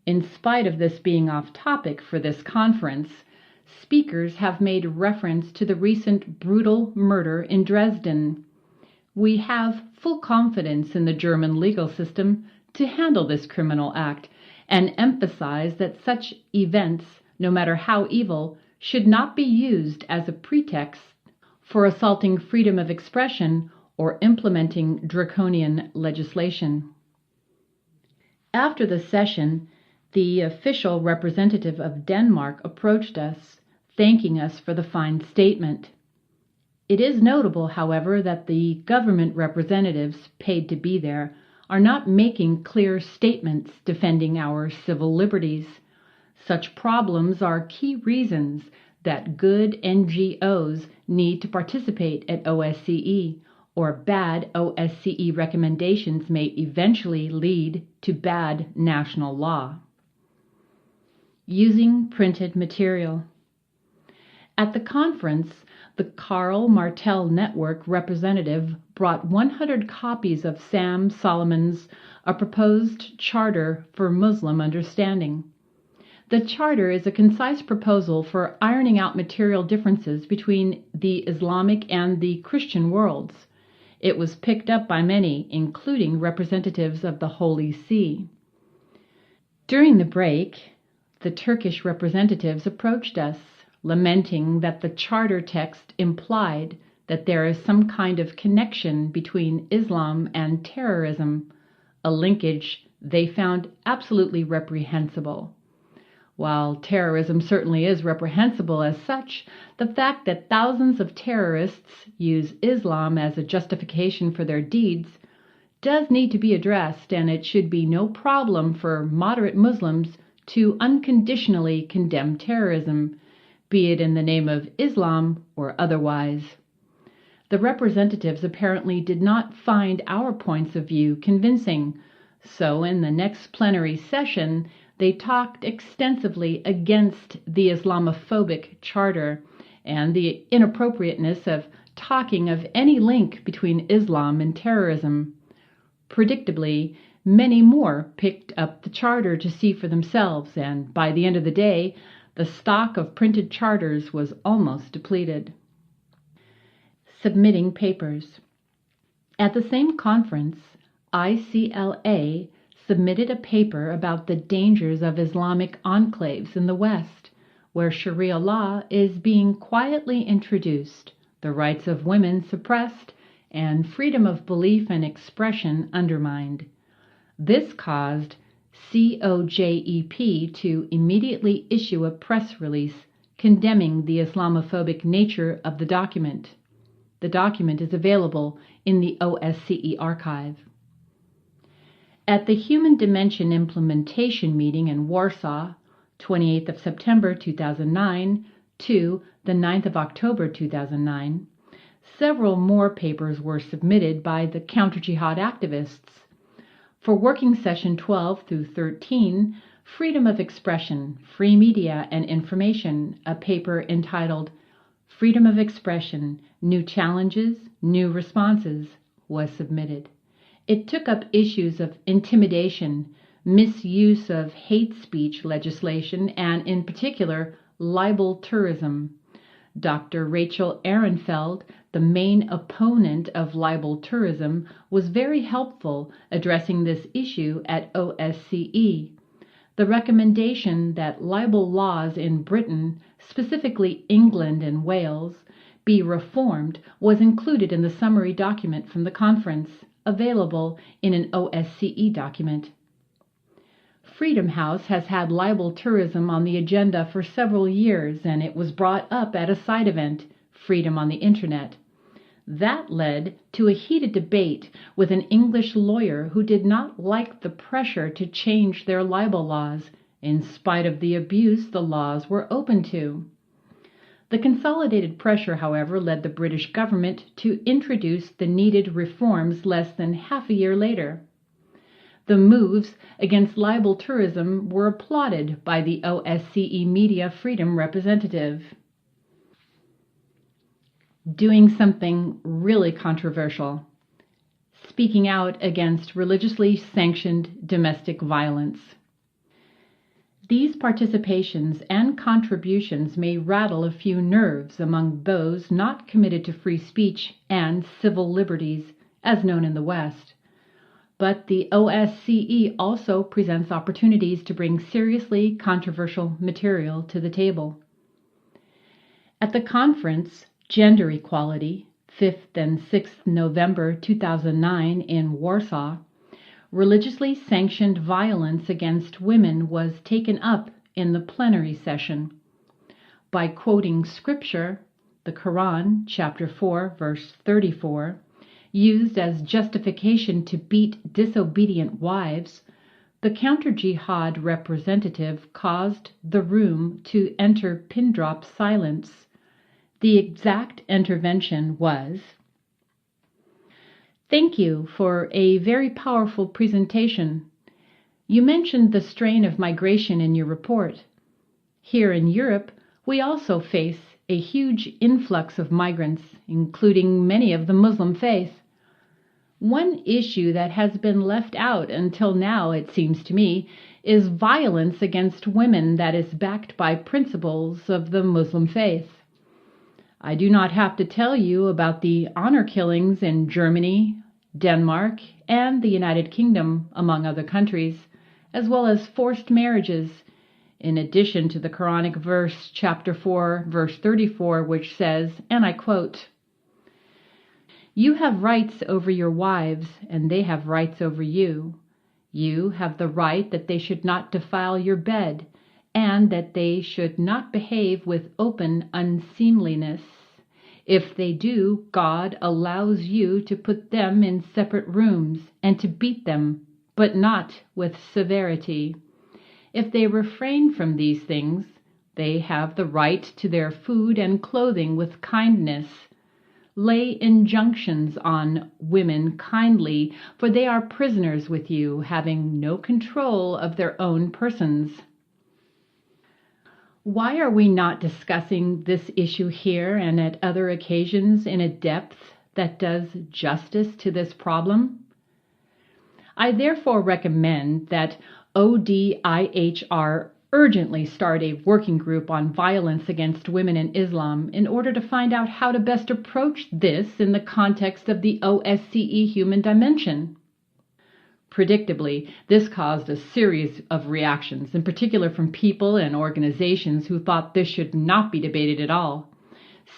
in spite of this being off topic for this conference, speakers have made reference to the recent brutal murder in Dresden. We have full confidence in the German legal system to handle this criminal act and emphasize that such events, no matter how evil, should not be used as a pretext for assaulting freedom of expression or implementing draconian legislation. After the session, the official representative of Denmark approached us, thanking us for the fine statement. It is notable, however, that the government representatives paid to be there are not making clear statements defending our civil liberties. Such problems are key reasons that good NGOs need to participate at OSCE, or bad OSCE recommendations may eventually lead to bad national law. Using printed material. At the conference, the Karl Martell Network representative brought 100 copies of Sam Solomon's A Proposed Charter for Muslim Understanding. The charter is a concise proposal for ironing out material differences between the Islamic and the Christian worlds. It was picked up by many, including representatives of the Holy See. During the break, the Turkish representatives approached us, lamenting that the charter text implied that there is some kind of connection between Islam and terrorism, a linkage they found absolutely reprehensible. While terrorism certainly is reprehensible as such, the fact that thousands of terrorists use Islam as a justification for their deeds does need to be addressed, and it should be no problem for moderate Muslims to unconditionally condemn terrorism, be it in the name of Islam or otherwise. The representatives apparently did not find our points of view convincing, so in the next plenary session they talked extensively against the Islamophobic charter and the inappropriateness of talking of any link between Islam and terrorism. Predictably, many more picked up the charter to see for themselves, and by the end of the day, the stock of printed charters was almost depleted. Submitting papers. At the same conference, ICLA submitted a paper about the dangers of Islamic enclaves in the West, where Sharia law is being quietly introduced, the rights of women suppressed, and freedom of belief and expression undermined. This caused COJEP to immediately issue a press release condemning the Islamophobic nature of the document. The document is available in the OSCE archive. At the Human Dimension Implementation Meeting in Warsaw, 28th of September 2009 to the 9th of October 2009, several more papers were submitted by the Counterjihad activists. For working session 12 through 13, Freedom of Expression, Free Media and Information, a paper entitled Freedom of Expression, New Challenges, New Responses, was submitted. It took up issues of intimidation, misuse of hate speech legislation, and in particular, libel tourism. Dr. Rachel Ehrenfeld, the main opponent of libel tourism, was very helpful addressing this issue at OSCE. The recommendation that libel laws in Britain, specifically England and Wales, be reformed was included in the summary document from the conference, available in an OSCE document. Freedom House has had libel tourism on the agenda for several years, and it was brought up at a side event, Freedom on the Internet. That led to a heated debate with an English lawyer who did not like the pressure to change their libel laws, in spite of the abuse the laws were open to. The consolidated pressure, however, led the British government to introduce the needed reforms less than half a year later. The moves against libel tourism were applauded by the OSCE Media Freedom representative. Doing something really controversial. Speaking out against religiously sanctioned domestic violence. These participations and contributions may rattle a few nerves among those not committed to free speech and civil liberties, as known in the West. But the OSCE also presents opportunities to bring seriously controversial material to the table. At the conference, Gender Equality, 5th and 6th November 2009 in Warsaw, religiously sanctioned violence against women was taken up in the plenary session. By quoting scripture, the Quran, chapter 4, verse 34, used as justification to beat disobedient wives, the counter-jihad representative caused the room to enter pin-drop silence. The exact intervention was, "Thank you for a very powerful presentation. You mentioned the strain of migration in your report. Here in Europe, we also face a huge influx of migrants, including many of the Muslim faith. One issue that has been left out until now, it seems to me, is violence against women that is backed by principles of the Muslim faith. I do not have to tell you about the honor killings in Germany, Denmark, and the United Kingdom, among other countries, as well as forced marriages, in addition to the Quranic verse, chapter 4, verse 34, which says, and I quote, "You have rights over your wives, and they have rights over you. You have the right that they should not defile your bed, and that they should not behave with open unseemliness. If they do, God allows you to put them in separate rooms and to beat them, but not with severity. If they refrain from these things, they have the right to their food and clothing with kindness. Lay injunctions on women kindly, for they are prisoners with you, having no control of their own persons. Why are we not discussing this issue here and at other occasions in a depth that does justice to this problem? I therefore recommend that ODIHR urgently start a working group on violence against women in Islam in order to find out how to best approach this in the context of the OSCE human dimension. Predictably, this caused a series of reactions, in particular from people and organizations who thought this should not be debated at all.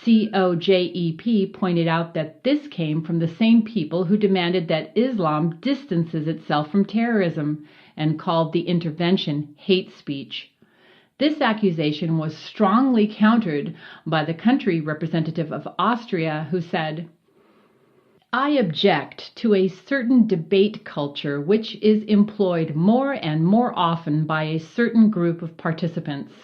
COJEP pointed out that this came from the same people who demanded that Islam distances itself from terrorism and called the intervention hate speech. This accusation was strongly countered by the country representative of Austria, who said, "I object to a certain debate culture which is employed more and more often by a certain group of participants.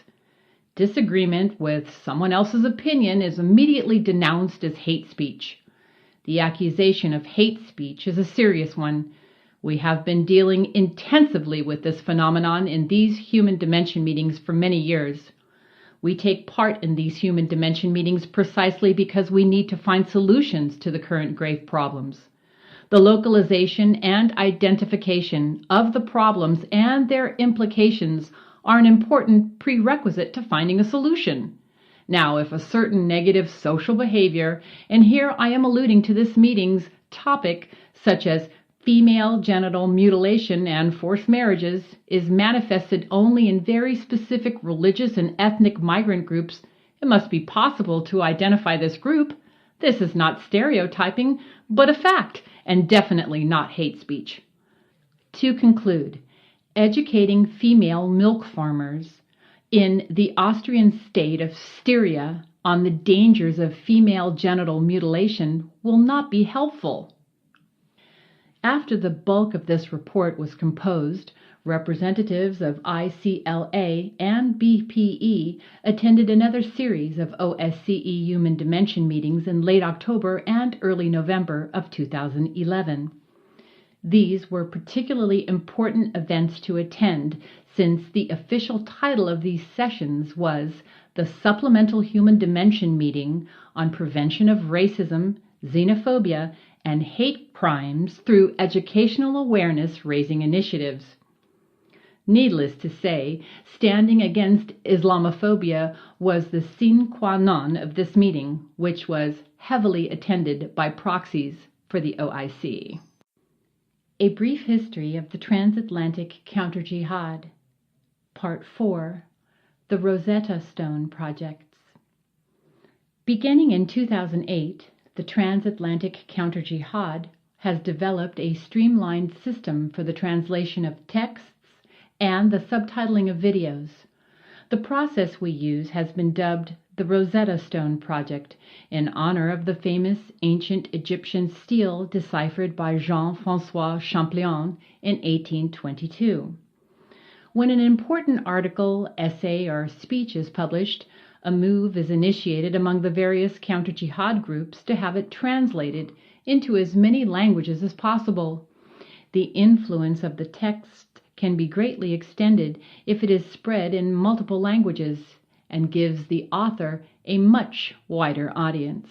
Disagreement with someone else's opinion is immediately denounced as hate speech. The accusation of hate speech is a serious one. We have been dealing intensively with this phenomenon in these human dimension meetings for many years. We take part in these human dimension meetings precisely because we need to find solutions to the current grave problems. The localization and identification of the problems and their implications are an important prerequisite to finding a solution. Now, if a certain negative social behavior, and here I am alluding to this meeting's topic, such as female genital mutilation and forced marriages, is manifested only in very specific religious and ethnic migrant groups, it must be possible to identify this group. This is not stereotyping, but a fact, and definitely not hate speech." To conclude, educating female milk farmers in the Austrian state of Styria on the dangers of female genital mutilation will not be helpful. After the bulk of this report was composed, representatives of ICLA and BPE attended another series of OSCE Human Dimension meetings in late October and early November of 2011. These were particularly important events to attend, since the official title of these sessions was the Supplemental Human Dimension Meeting on Prevention of Racism, Xenophobia, and Hate Crimes through Educational Awareness Raising Initiatives. Needless to say, standing against Islamophobia was the sine qua non of this meeting, which was heavily attended by proxies for the OIC. A brief history of the Transatlantic Counterjihad. Part 4. The Rosetta Stone Projects. Beginning in 2008, the Transatlantic Counterjihad has developed a streamlined system for the translation of texts and the subtitling of videos. The process we use has been dubbed the Rosetta Stone Project in honor of the famous ancient Egyptian stele deciphered by Jean-François Champollion in 1822. When an important article, essay, or speech is published, a move is initiated among the various counter-jihad groups to have it translated into as many languages as possible. The influence of the text can be greatly extended if it is spread in multiple languages and gives the author a much wider audience.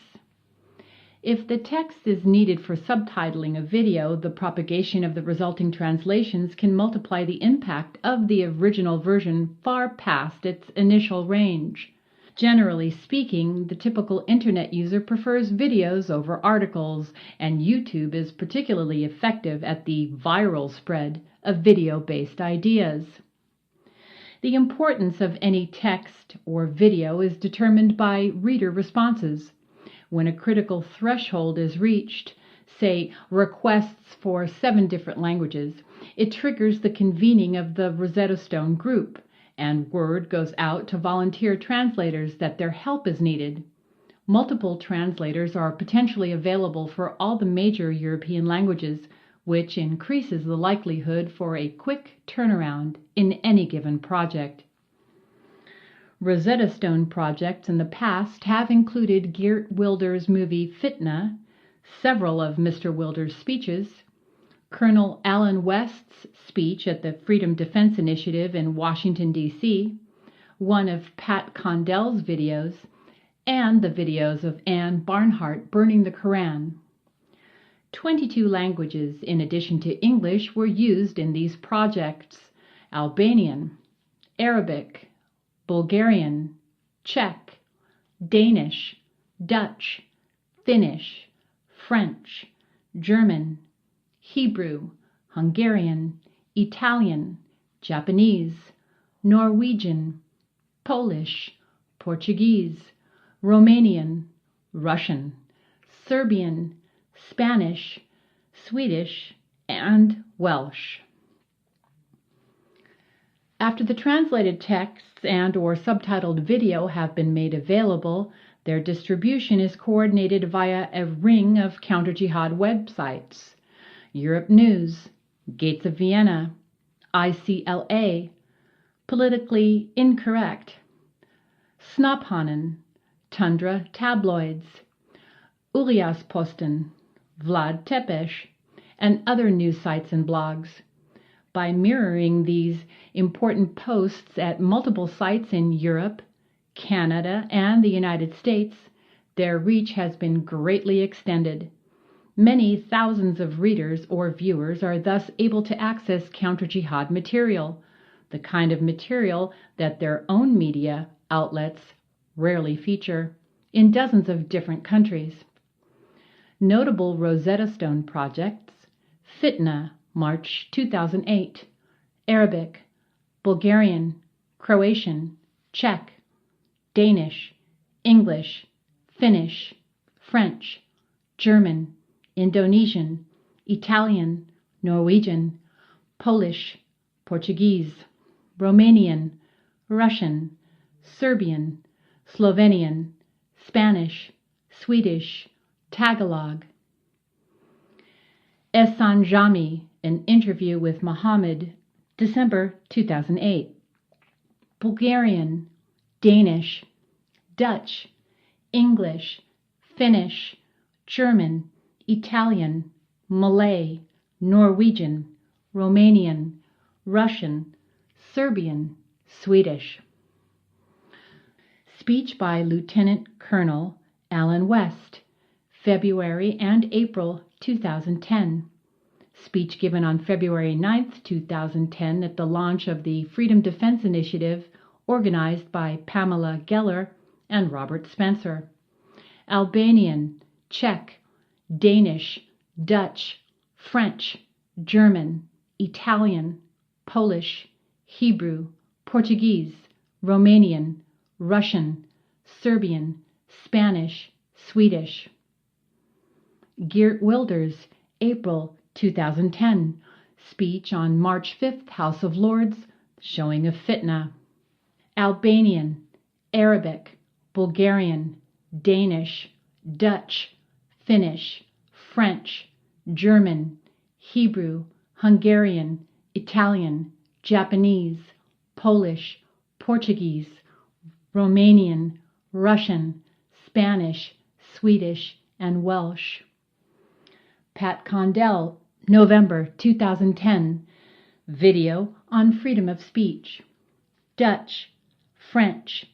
If the text is needed for subtitling a video, the propagation of the resulting translations can multiply the impact of the original version far past its initial range. Generally speaking, the typical internet user prefers videos over articles, and YouTube is particularly effective at the viral spread of video-based ideas. The importance of any text or video is determined by reader responses. When a critical threshold is reached, say requests for 7 different languages, it triggers the convening of the Rosetta Stone group, and word goes out to volunteer translators that their help is needed. Multiple translators are potentially available for all the major European languages, which increases the likelihood for a quick turnaround in any given project. Rosetta Stone projects in the past have included Geert Wilder's movie Fitna, several of Mr. Wilder's speeches, Colonel Allen West's speech at the Freedom Defense Initiative in Washington, D.C., one of Pat Condell's videos, and the videos of Anne Barnhart burning the Koran. 22 languages, in addition to English, were used in these projects: Albanian, Arabic, Bulgarian, Czech, Danish, Dutch, Finnish, French, German, Hebrew, Hungarian, Italian, Japanese, Norwegian, Polish, Portuguese, Romanian, Russian, Serbian, Spanish, Swedish, and Welsh. After the translated texts and/or subtitled video have been made available, their distribution is coordinated via a ring of Counterjihad websites: Europe News, Gates of Vienna, ICLA, Politically Incorrect, Snaphanen, Tundra Tabloids, Uliasposten, Vlad Tepes, and other news sites and blogs. By mirroring these important posts at multiple sites in Europe, Canada, and the United States, their reach has been greatly extended. Many thousands of readers or viewers are thus able to access counter-jihad material, the kind of material that their own media outlets rarely feature, in dozens of different countries. Notable Rosetta Stone projects: Fitna, March 2008, Arabic, Bulgarian, Croatian, Czech, Danish, English, Finnish, French, German, Indonesian, Italian, Norwegian, Polish, Portuguese, Romanian, Russian, Serbian, Slovenian, Spanish, Swedish, Tagalog. Ehsan Jami, an interview with Muhammad, December 2008. Bulgarian, Danish, Dutch, English, Finnish, German, Italian, Malay, Norwegian, Romanian, Russian, Serbian, Swedish. Speech by Lieutenant Colonel Allen West, February and April 2010. Speech given on February 9, 2010 at the launch of the Freedom Defense Initiative organized by Pamela Geller and Robert Spencer. Albanian, Czech, Danish, Dutch, French, German, Italian, Polish, Hebrew, Portuguese, Romanian, Russian, Serbian, Spanish, Swedish. Geert Wilders, April 2010, speech on March 5th, House of Lords, showing of Fitna. Albanian, Arabic, Bulgarian, Danish, Dutch, Finnish, French, German, Hebrew, Hungarian, Italian, Japanese, Polish, Portuguese, Romanian, Russian, Spanish, Swedish, and Welsh. Pat Condell, November 2010, video on freedom of speech. Dutch, French,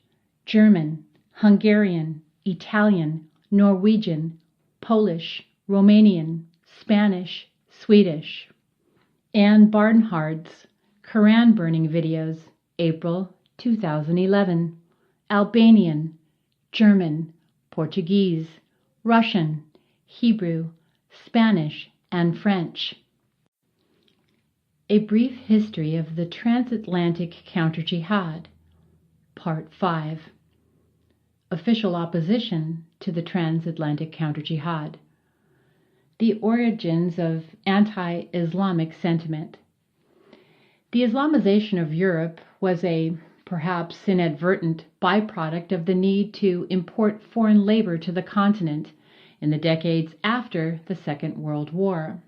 German, Hungarian, Italian, Norwegian, Polish, Romanian, Spanish, Swedish. Anne Barnhart's Quran burning videos, April 2011. Albanian, German, Portuguese, Russian, Hebrew, Spanish, and French. A brief history of the Transatlantic Counterjihad, Part 5. Official opposition to the Transatlantic Counterjihad. The origins of anti-Islamic sentiment. The Islamization of Europe was a perhaps inadvertent byproduct of the need to import foreign labor to the continent in the decades after the Second World War.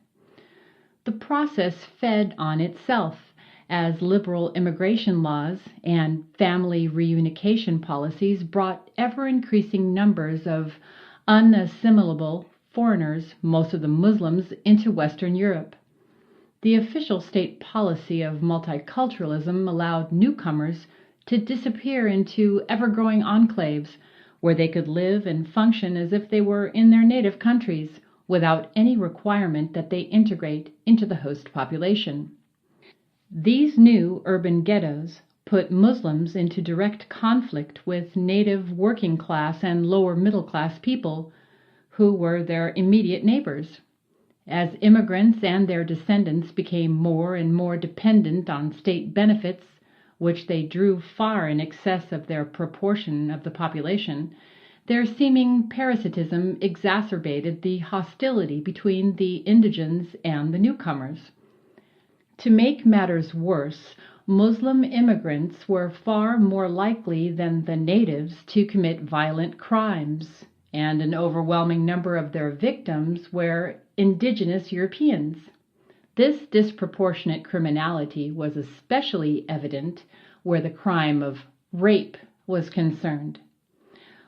The process fed on itself as liberal immigration laws and family reunification policies brought ever-increasing numbers of unassimilable foreigners, most of them Muslims, into Western Europe. The official state policy of multiculturalism allowed newcomers to disappear into ever-growing enclaves where they could live and function as if they were in their native countries without any requirement that they integrate into the host population. These new urban ghettos put Muslims into direct conflict with native working class and lower middle class people who were their immediate neighbors. As immigrants and their descendants became more and more dependent on state benefits, which they drew far in excess of their proportion of the population, their seeming parasitism exacerbated the hostility between the indigents and the newcomers. To make matters worse, Muslim immigrants were far more likely than the natives to commit violent crimes, and an overwhelming number of their victims were indigenous Europeans. This disproportionate criminality was especially evident where the crime of rape was concerned.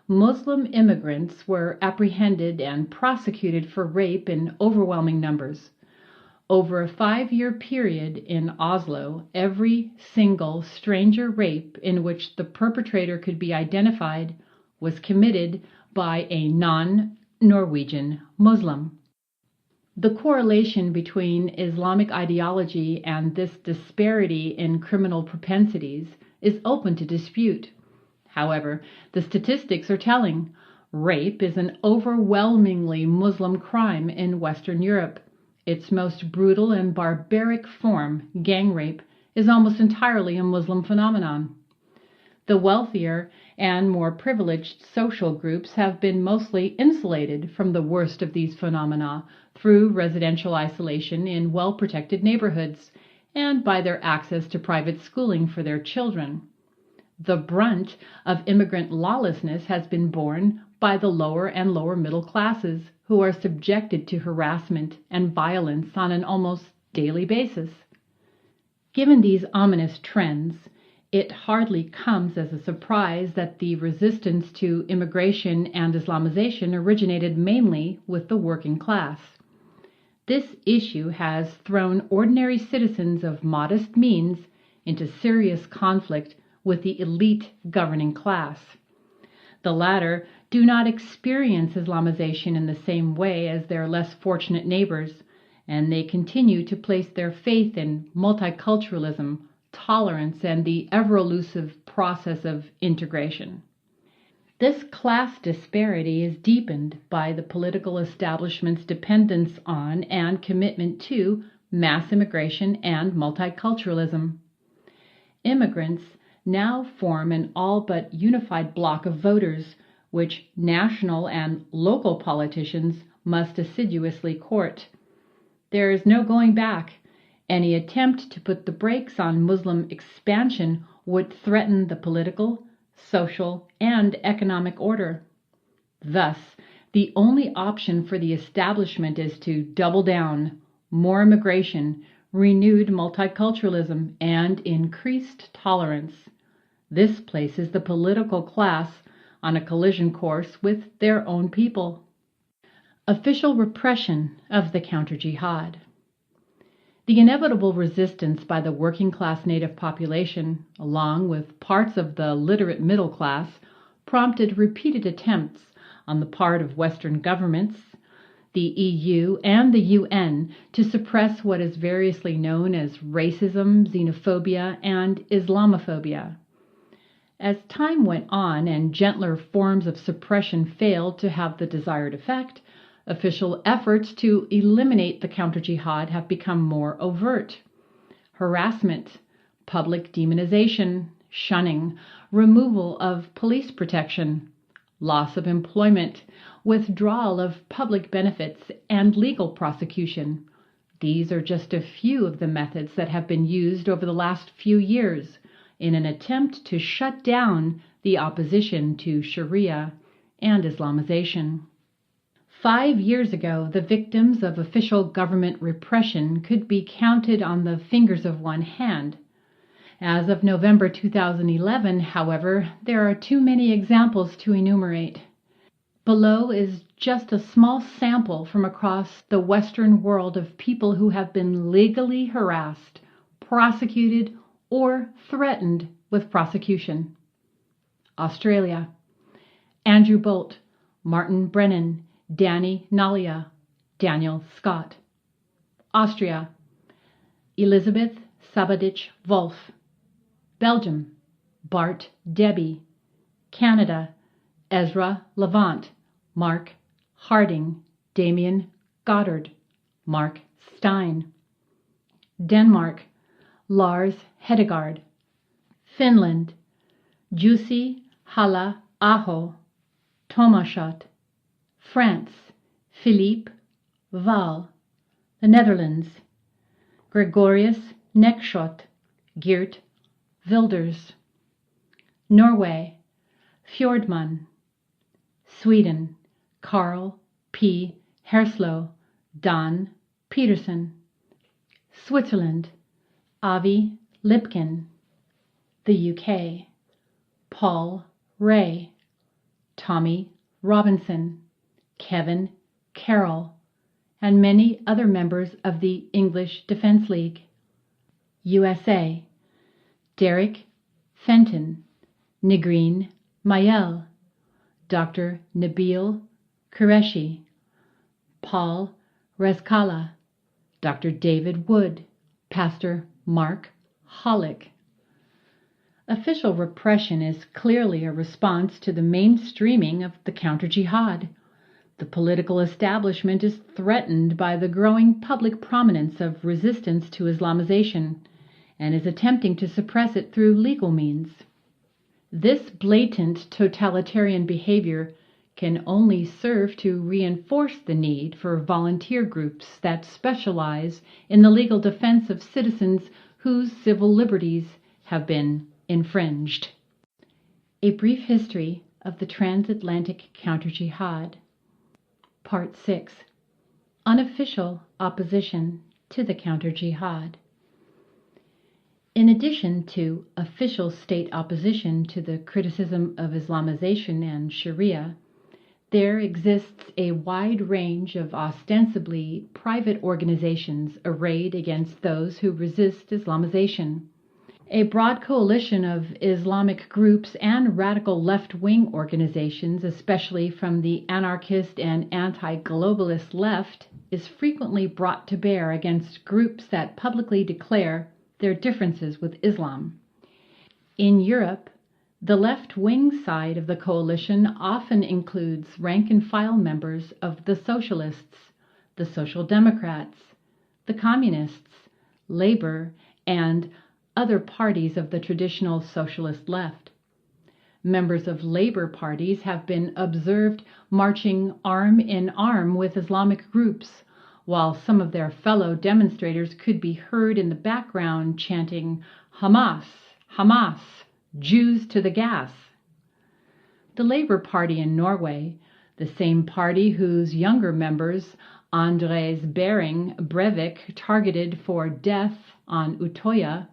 Muslim immigrants were apprehended and prosecuted for rape in overwhelming numbers. Over a 5-year period in Oslo, every single stranger rape in which the perpetrator could be identified was committed by a non-Norwegian Muslim. The correlation between Islamic ideology and this disparity in criminal propensities is open to dispute. However, the statistics are telling. Rape is an overwhelmingly Muslim crime in Western Europe. Its most brutal and barbaric form, gang rape, is almost entirely a Muslim phenomenon. The wealthier and more privileged social groups have been mostly insulated from the worst of these phenomena through residential isolation in well-protected neighborhoods and by their access to private schooling for their children. The brunt of immigrant lawlessness has been borne by the lower and lower middle classes, who are subjected to harassment and violence on an almost daily basis. Given these ominous trends, it hardly comes as a surprise that the resistance to immigration and Islamization originated mainly with the working class. This issue has thrown ordinary citizens of modest means into serious conflict with the elite governing class. The latter do not experience Islamization in the same way as their less fortunate neighbors, and they continue to place their faith in multiculturalism, tolerance, and the ever-elusive process of integration. This class disparity is deepened by the political establishment's dependence on and commitment to mass immigration and multiculturalism. Immigrants now form an all but unified bloc of voters, which national and local politicians must assiduously court. There is no going back. Any attempt to put the brakes on Muslim expansion would threaten the political, social, and economic order. Thus, the only option for the establishment is to double down, more immigration, renewed multiculturalism, and increased tolerance. This places the political class on a collision course with their own people. Official repression of the counter-jihad. The inevitable resistance by the working-class native population, along with parts of the literate middle class, prompted repeated attempts on the part of Western governments, the EU, and the UN to suppress what is variously known as racism, xenophobia, and Islamophobia. As time went on and gentler forms of suppression failed to have the desired effect, official efforts to eliminate the counter-jihad have become more overt. Harassment, public demonization, shunning, removal of police protection, loss of employment, withdrawal of public benefits, and legal prosecution. These are just a few of the methods that have been used over the last few years in an attempt to shut down the opposition to Sharia and Islamization. 5 years ago, the victims of official government repression could be counted on the fingers of one hand. As of November 2011, however, there are too many examples to enumerate. Below is just a small sample from across the Western world of people who have been legally harassed, prosecuted, or threatened with prosecution. Australia: Andrew Bolt, Martin Brennan, Danny Nalia, Daniel Scott. Austria: Elizabeth Sabadich-Wolf. Belgium: Bart Debby. Canada: Ezra Levant, Mark Harding, Damien Goddard, Mark Stein. Denmark: Lars Hedegaard. Finland: Jussi Halla-aho, Tomaschot. France: Philippe Val. The Netherlands: Gregorius Nekschot, Geert Wilders. Norway: Fjordman. Sweden: Carl P. Herslow, Dan Peterson. Switzerland: Avi Lipkin. The UK: Paul Ray, Tommy Robinson, Kevin Carroll, and many other members of the English Defence League. USA: Derek Fenton, Nigreen Mayel, Dr. Nabil Qureshi, Paul Rezkala, Dr. David Wood, Pastor Mark Hollick. Official repression is clearly a response to the mainstreaming of the counter-jihad. The political establishment is threatened by the growing public prominence of resistance to Islamization and is attempting to suppress it through legal means. This blatant totalitarian behavior can only serve to reinforce the need for volunteer groups that specialize in the legal defense of citizens whose civil liberties have been infringed. A brief history of the Transatlantic Counter-Jihad. Part 6. Unofficial opposition to the Counter-Jihad. In addition to official state opposition to the criticism of Islamization and Sharia, there exists a wide range of ostensibly private organizations arrayed against those who resist Islamization. A broad coalition of Islamic groups and radical left-wing organizations, especially from the anarchist and anti-globalist left, is frequently brought to bear against groups that publicly declare their differences with Islam. In Europe, the left-wing side of the coalition often includes rank-and-file members of the Socialists, the Social Democrats, the Communists, Labour, and other parties of the traditional socialist left. Members of Labour parties have been observed marching arm in arm with Islamic groups, while some of their fellow demonstrators could be heard in the background chanting, "Hamas, Hamas, Jews to the gas." The Labour Party in Norway, the same party whose younger members Andres Behring Breivik targeted for death on Utøya,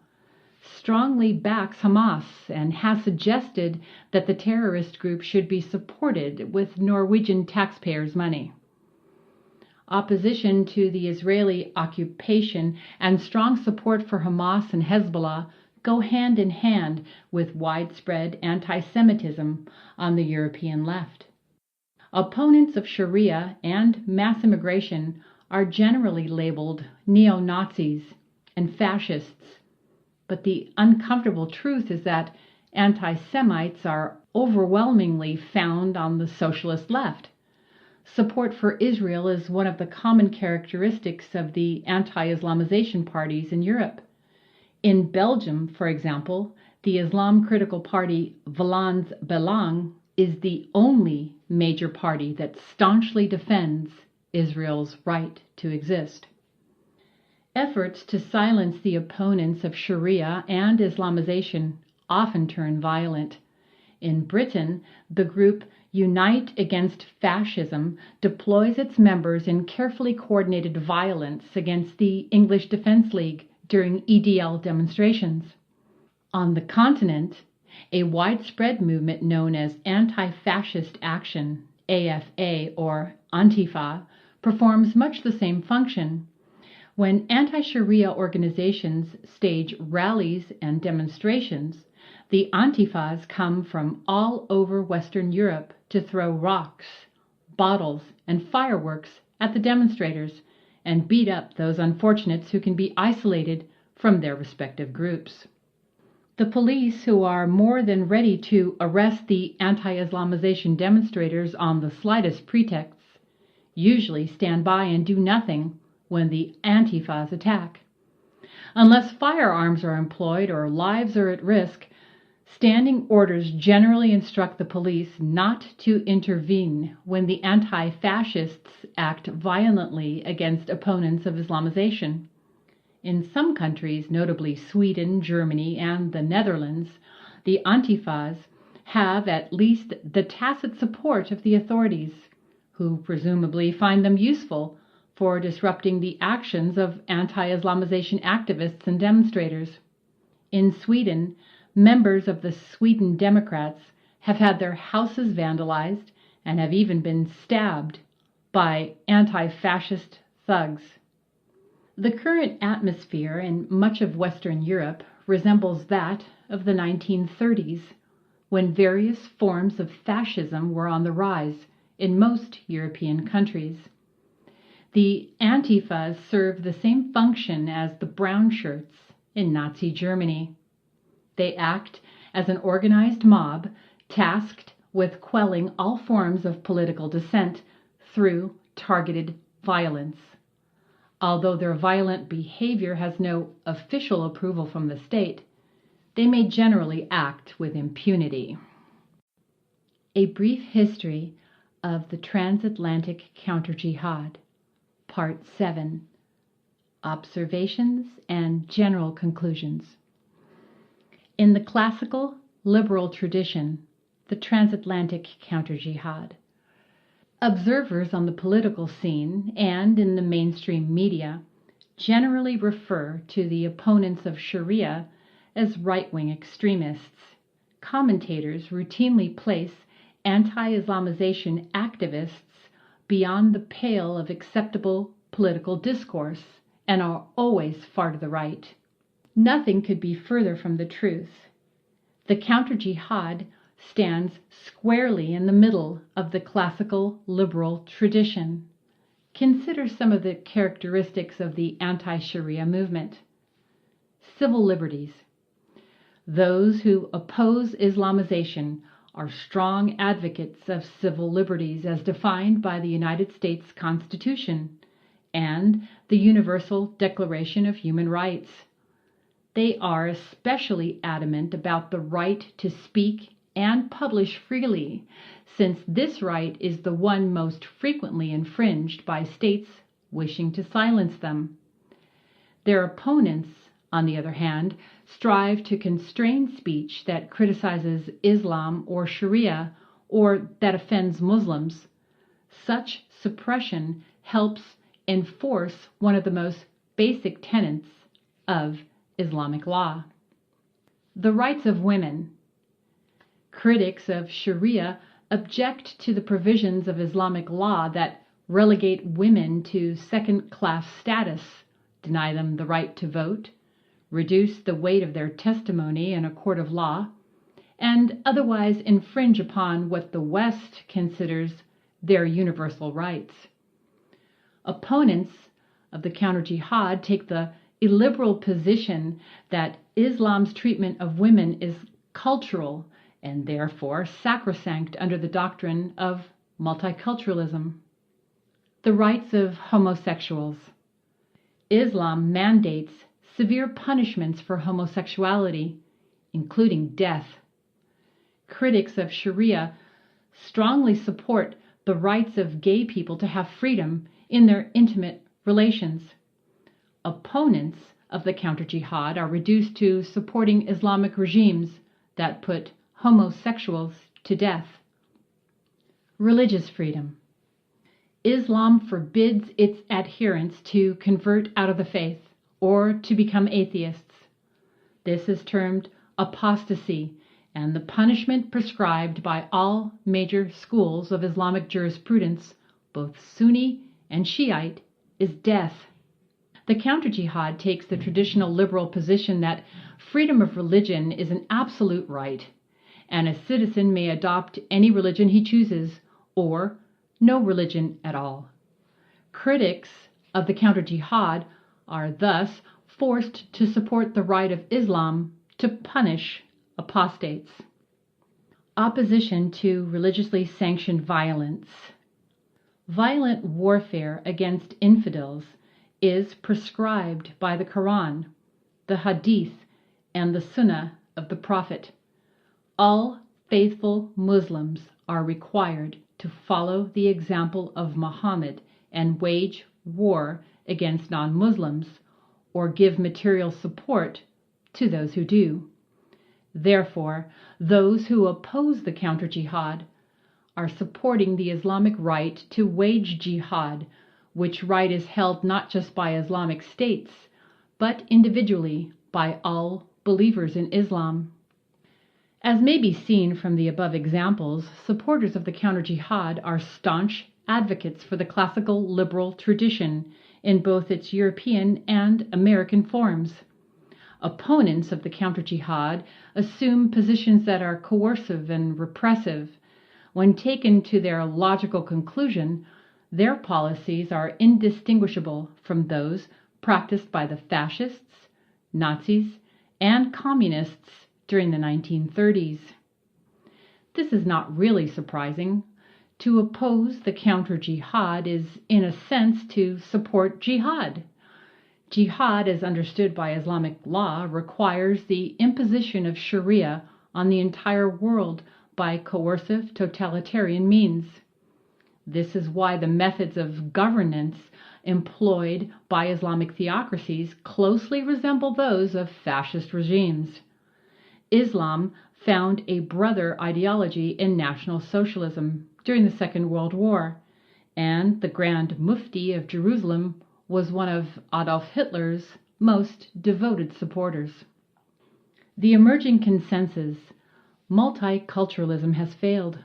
strongly backs Hamas and has suggested that the terrorist group should be supported with Norwegian taxpayers' money. Opposition to the Israeli occupation and strong support for Hamas and Hezbollah go hand in hand with widespread anti-Semitism on the European left. Opponents of Sharia and mass immigration are generally labeled neo-Nazis and fascists, but the uncomfortable truth is that anti-Semites are overwhelmingly found on the socialist left. Support for Israel is one of the common characteristics of the anti-Islamization parties in Europe. In Belgium, for example, the Islam-critical party Vlaams Belang is the only major party that staunchly defends Israel's right to exist. Efforts to silence the opponents of Sharia and Islamization often turn violent. In Britain, the group Unite Against Fascism deploys its members in carefully coordinated violence against the English Defence League during EDL demonstrations. On the continent, a widespread movement known as Anti-Fascist Action, AFA or Antifa, performs much the same function. When anti-Sharia organizations stage rallies and demonstrations, the Antifas come from all over Western Europe to throw rocks, bottles, and fireworks at the demonstrators and beat up those unfortunates who can be isolated from their respective groups. The police, who are more than ready to arrest the anti-Islamization demonstrators on the slightest pretexts, usually stand by and do nothing when the Antifas attack. Unless firearms are employed or lives are at risk, standing orders generally instruct the police not to intervene when the anti-fascists act violently against opponents of Islamization. In some countries, notably Sweden, Germany, and the Netherlands, the Antifas have at least the tacit support of the authorities, who presumably find them useful for disrupting the actions of anti-Islamization activists and demonstrators. In Sweden, members of the Sweden Democrats have had their houses vandalized and have even been stabbed by anti-fascist thugs. The current atmosphere in much of Western Europe resembles that of the 1930s, when various forms of fascism were on the rise in most European countries. The Antifas serve the same function as the brown shirts in Nazi Germany. They act as an organized mob tasked with quelling all forms of political dissent through targeted violence. Although their violent behavior has no official approval from the state, they may generally act with impunity. A brief history of the Transatlantic Counterjihad, Part 7. Observations and General Conclusions. In the classical liberal tradition, the Transatlantic Counterjihad, observers on the political scene and in the mainstream media generally refer to the opponents of Sharia as right-wing extremists. Commentators routinely place anti-Islamization activists beyond the pale of acceptable political discourse and are always far to the right. Nothing could be further from the truth. The counter-jihad stands squarely in the middle of the classical liberal tradition. Consider some of the characteristics of the anti-Sharia movement. Civil liberties. Those who oppose Islamization are strong advocates of civil liberties as defined by the United States Constitution and the Universal Declaration of Human Rights. They are especially adamant about the right to speak and publish freely, since this right is the one most frequently infringed by states wishing to silence them. Their opponents, on the other hand, strive to constrain speech that criticizes Islam or Sharia or that offends Muslims. Such suppression helps enforce one of the most basic tenets of Islamic law. The rights of women. Critics of Sharia object to the provisions of Islamic law that relegate women to second-class status, deny them the right to vote, reduce the weight of their testimony in a court of law, and otherwise infringe upon what the West considers their universal rights. Opponents of the counter-jihad take the illiberal position that Islam's treatment of women is cultural and therefore sacrosanct under the doctrine of multiculturalism. The rights of homosexuals. Islam mandates severe punishments for homosexuality, including death. Critics of Sharia strongly support the rights of gay people to have freedom in their intimate relations. Opponents of the counter-jihad are reduced to supporting Islamic regimes that put homosexuals to death. Religious freedom. Islam forbids its adherents to convert out of the faith or to become atheists. This is termed apostasy, and the punishment prescribed by all major schools of Islamic jurisprudence, both Sunni and Shiite, is death. The Counterjihad takes the traditional liberal position that freedom of religion is an absolute right, and a citizen may adopt any religion he chooses, or no religion at all. Critics of the Counterjihad are thus forced to support the right of Islam to punish apostates. Opposition to religiously sanctioned violence. Violent warfare against infidels is prescribed by the Quran, the Hadith, and the Sunnah of the Prophet. All faithful Muslims are required to follow the example of Muhammad and wage war against non-Muslims, or give material support to those who do. Therefore, those who oppose the counter-jihad are supporting the Islamic right to wage jihad, which right is held not just by Islamic states, but individually by all believers in Islam. As may be seen from the above examples, supporters of the counter-jihad are staunch advocates for the classical liberal tradition in both its European and American forms. Opponents of the counter-jihad assume positions that are coercive and repressive. When taken to their logical conclusion, their policies are indistinguishable from those practiced by the fascists, Nazis, and communists during the 1930s. This is not really surprising. To oppose the counter-jihad is, in a sense, to support jihad. Jihad, as understood by Islamic law, requires the imposition of Sharia on the entire world by coercive totalitarian means. This is why the methods of governance employed by Islamic theocracies closely resemble those of fascist regimes. Islam found a brother ideology in National Socialism during the Second World War, and the Grand Mufti of Jerusalem was one of Adolf Hitler's most devoted supporters. The emerging consensus: multiculturalism has failed.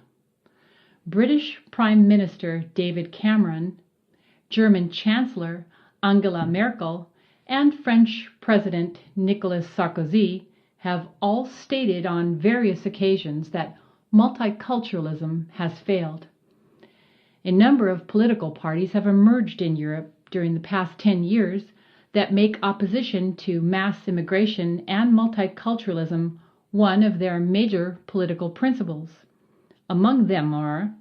British Prime Minister David Cameron, German Chancellor Angela Merkel, and French President Nicolas Sarkozy have all stated on various occasions that multiculturalism has failed. A number of political parties have emerged in Europe during the past 10 years that make opposition to mass immigration and multiculturalism one of their major political principles. Among them are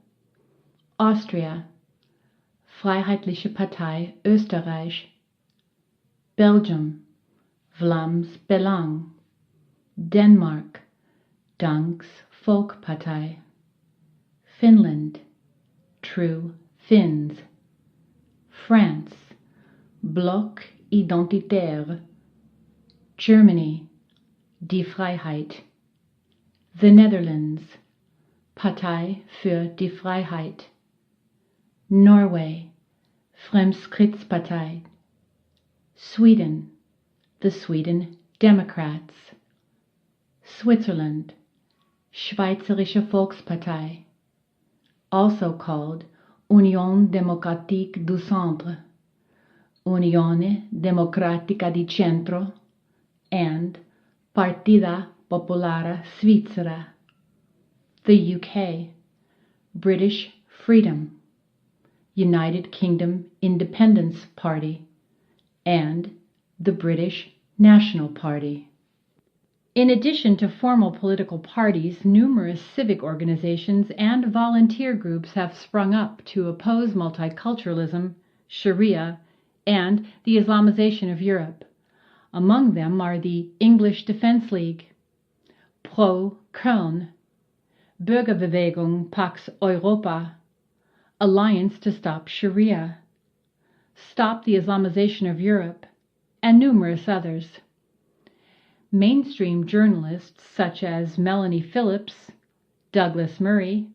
Austria, Freiheitliche Partei Österreich, Belgium, Vlaams Belang, Denmark, Dansk Folkeparti, Finland, True Finns, France, Bloc Identitaire, Germany, Die Freiheit, the Netherlands, Partei für die Freiheit, Norway, Fremskrittspartiet, Sweden, the Sweden Democrats, Switzerland, Schweizerische Volkspartei, also called Union Démocratique du Centre, Unione Democratica di Centro, and Partida Popolare Svizzera, the UK, British Freedom, United Kingdom Independence Party, and the British National Party. In addition to formal political parties, numerous civic organizations and volunteer groups have sprung up to oppose multiculturalism, Sharia, and the Islamization of Europe. Among them are the English Defence League, Pro Köln, Bürgerbewegung Pax Europa, Alliance to Stop Sharia, Stop the Islamization of Europe, and numerous others. Mainstream journalists such as Melanie Phillips, Douglas Murray,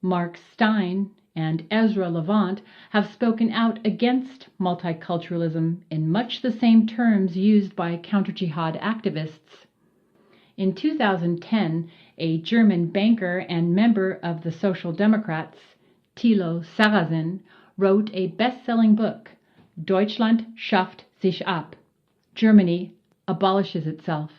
Mark Stein, and Ezra Levant have spoken out against multiculturalism in much the same terms used by counter-jihad activists. In 2010, a German banker and member of the Social Democrats, Thilo Sarrazin, wrote a best-selling book, Deutschland schafft sich ab, Germany abolishes itself,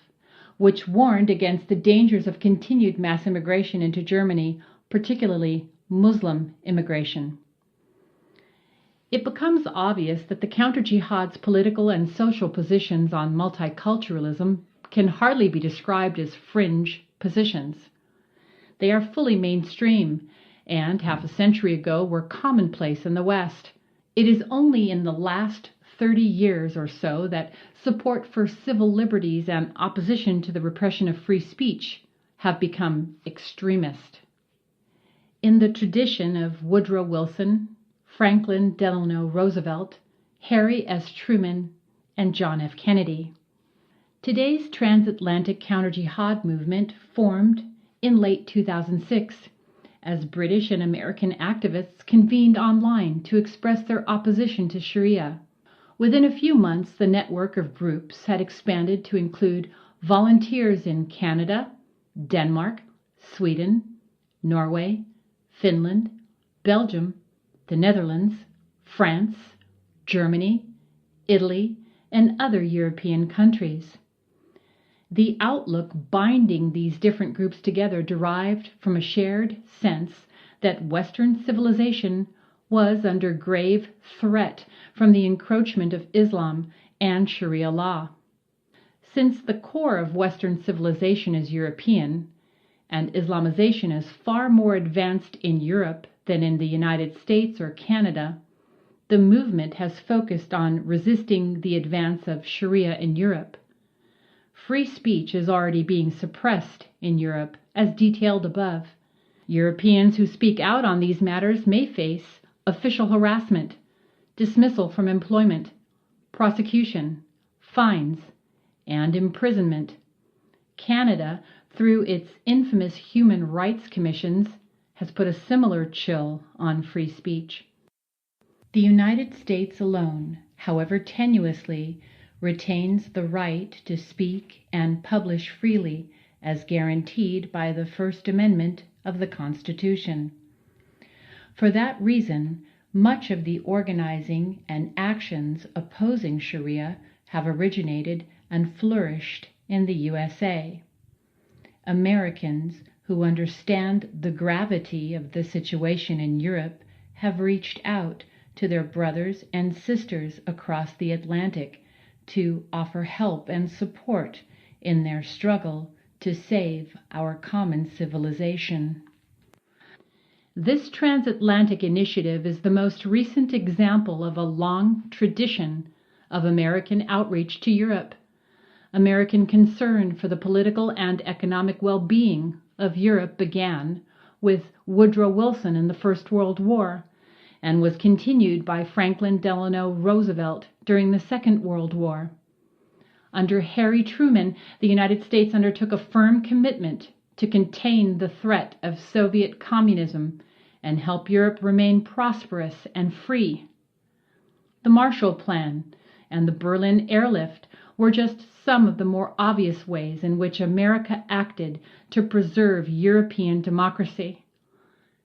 which warned against the dangers of continued mass immigration into Germany, particularly Muslim immigration. It becomes obvious that the counter-jihad's political and social positions on multiculturalism can hardly be described as fringe positions. They are fully mainstream and half a century ago were commonplace in the West. It is only in the last 30 years or so that support for civil liberties and opposition to the repression of free speech have become extremist. In the tradition of Woodrow Wilson, Franklin Delano Roosevelt, Harry S. Truman, and John F. Kennedy, today's transatlantic counter-jihad movement formed in late 2006 as British and American activists convened online to express their opposition to Sharia. Within a few months, the network of groups had expanded to include volunteers in Canada, Denmark, Sweden, Norway, Finland, Belgium, the Netherlands, France, Germany, Italy, and other European countries. The outlook binding these different groups together derived from a shared sense that Western civilization was under grave threat from the encroachment of Islam and Sharia law. Since the core of Western civilization is European, and Islamization is far more advanced in Europe than in the United States or Canada, the movement has focused on resisting the advance of Sharia in Europe. Free speech is already being suppressed in Europe, as detailed above. Europeans who speak out on these matters may face official harassment, dismissal from employment, prosecution, fines, and imprisonment. Canada, through its infamous human rights commissions, has put a similar chill on free speech. The United States alone, however tenuously, retains the right to speak and publish freely as guaranteed by the First Amendment of the Constitution. For that reason, much of the organizing and actions opposing Sharia have originated and flourished in the USA. Americans who understand the gravity of the situation in Europe have reached out to their brothers and sisters across the Atlantic to offer help and support in their struggle to save our common civilization. This transatlantic initiative is the most recent example of a long tradition of American outreach to Europe, American concern for the political and economic well-being of Europe began with Woodrow Wilson in the First World War and was continued by Franklin Delano Roosevelt during the Second World War. Under Harry Truman, the United States undertook a firm commitment to contain the threat of Soviet communism and help Europe remain prosperous and free. The Marshall Plan and the Berlin Airlift were just some of the more obvious ways in which America acted to preserve European democracy.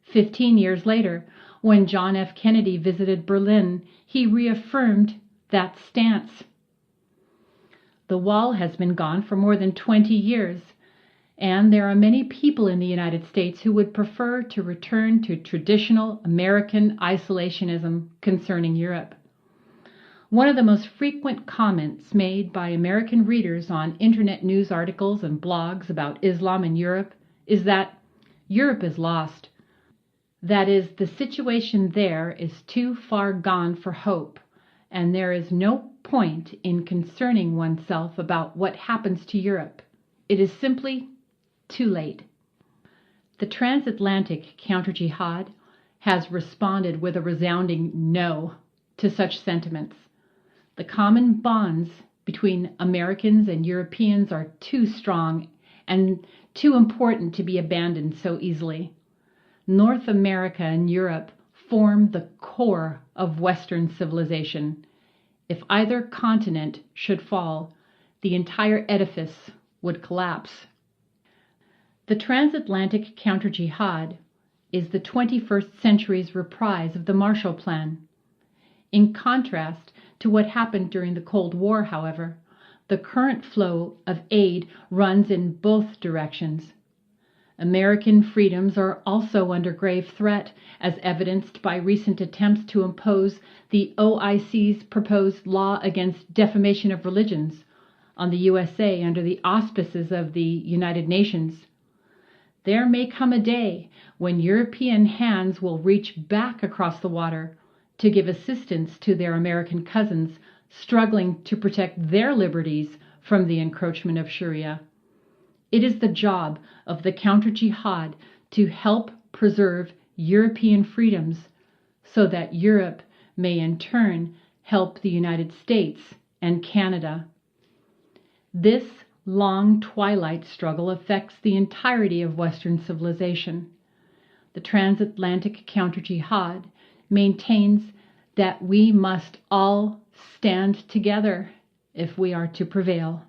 15 years later, when John F. Kennedy visited Berlin, he reaffirmed that stance. The wall has been gone for more than 20 years, and there are many people in the United States who would prefer to return to traditional American isolationism concerning Europe. One of the most frequent comments made by American readers on internet news articles and blogs about Islam in Europe is that Europe is lost. That is, the situation there is too far gone for hope, and there is no point in concerning oneself about what happens to Europe. It is simply too late. The transatlantic counter-jihad has responded with a resounding no to such sentiments. The common bonds between Americans and Europeans are too strong and too important to be abandoned so easily. North America and Europe form the core of Western civilization. If either continent should fall, the entire edifice would collapse. The Transatlantic Counterjihad is the 21st century's reprise of the Marshall Plan. In contrast to what happened during the Cold War, however, the current flow of aid runs in both directions. American freedoms are also under grave threat, as evidenced by recent attempts to impose the OIC's proposed law against defamation of religions on the USA under the auspices of the United Nations. There may come a day when European hands will reach back across the water to give assistance to their American cousins struggling to protect their liberties from the encroachment of Sharia. It is the job of the Counterjihad to help preserve European freedoms so that Europe may in turn help the United States and Canada. This long twilight struggle affects the entirety of Western civilization. The Transatlantic Counterjihad maintains that we must all stand together if we are to prevail.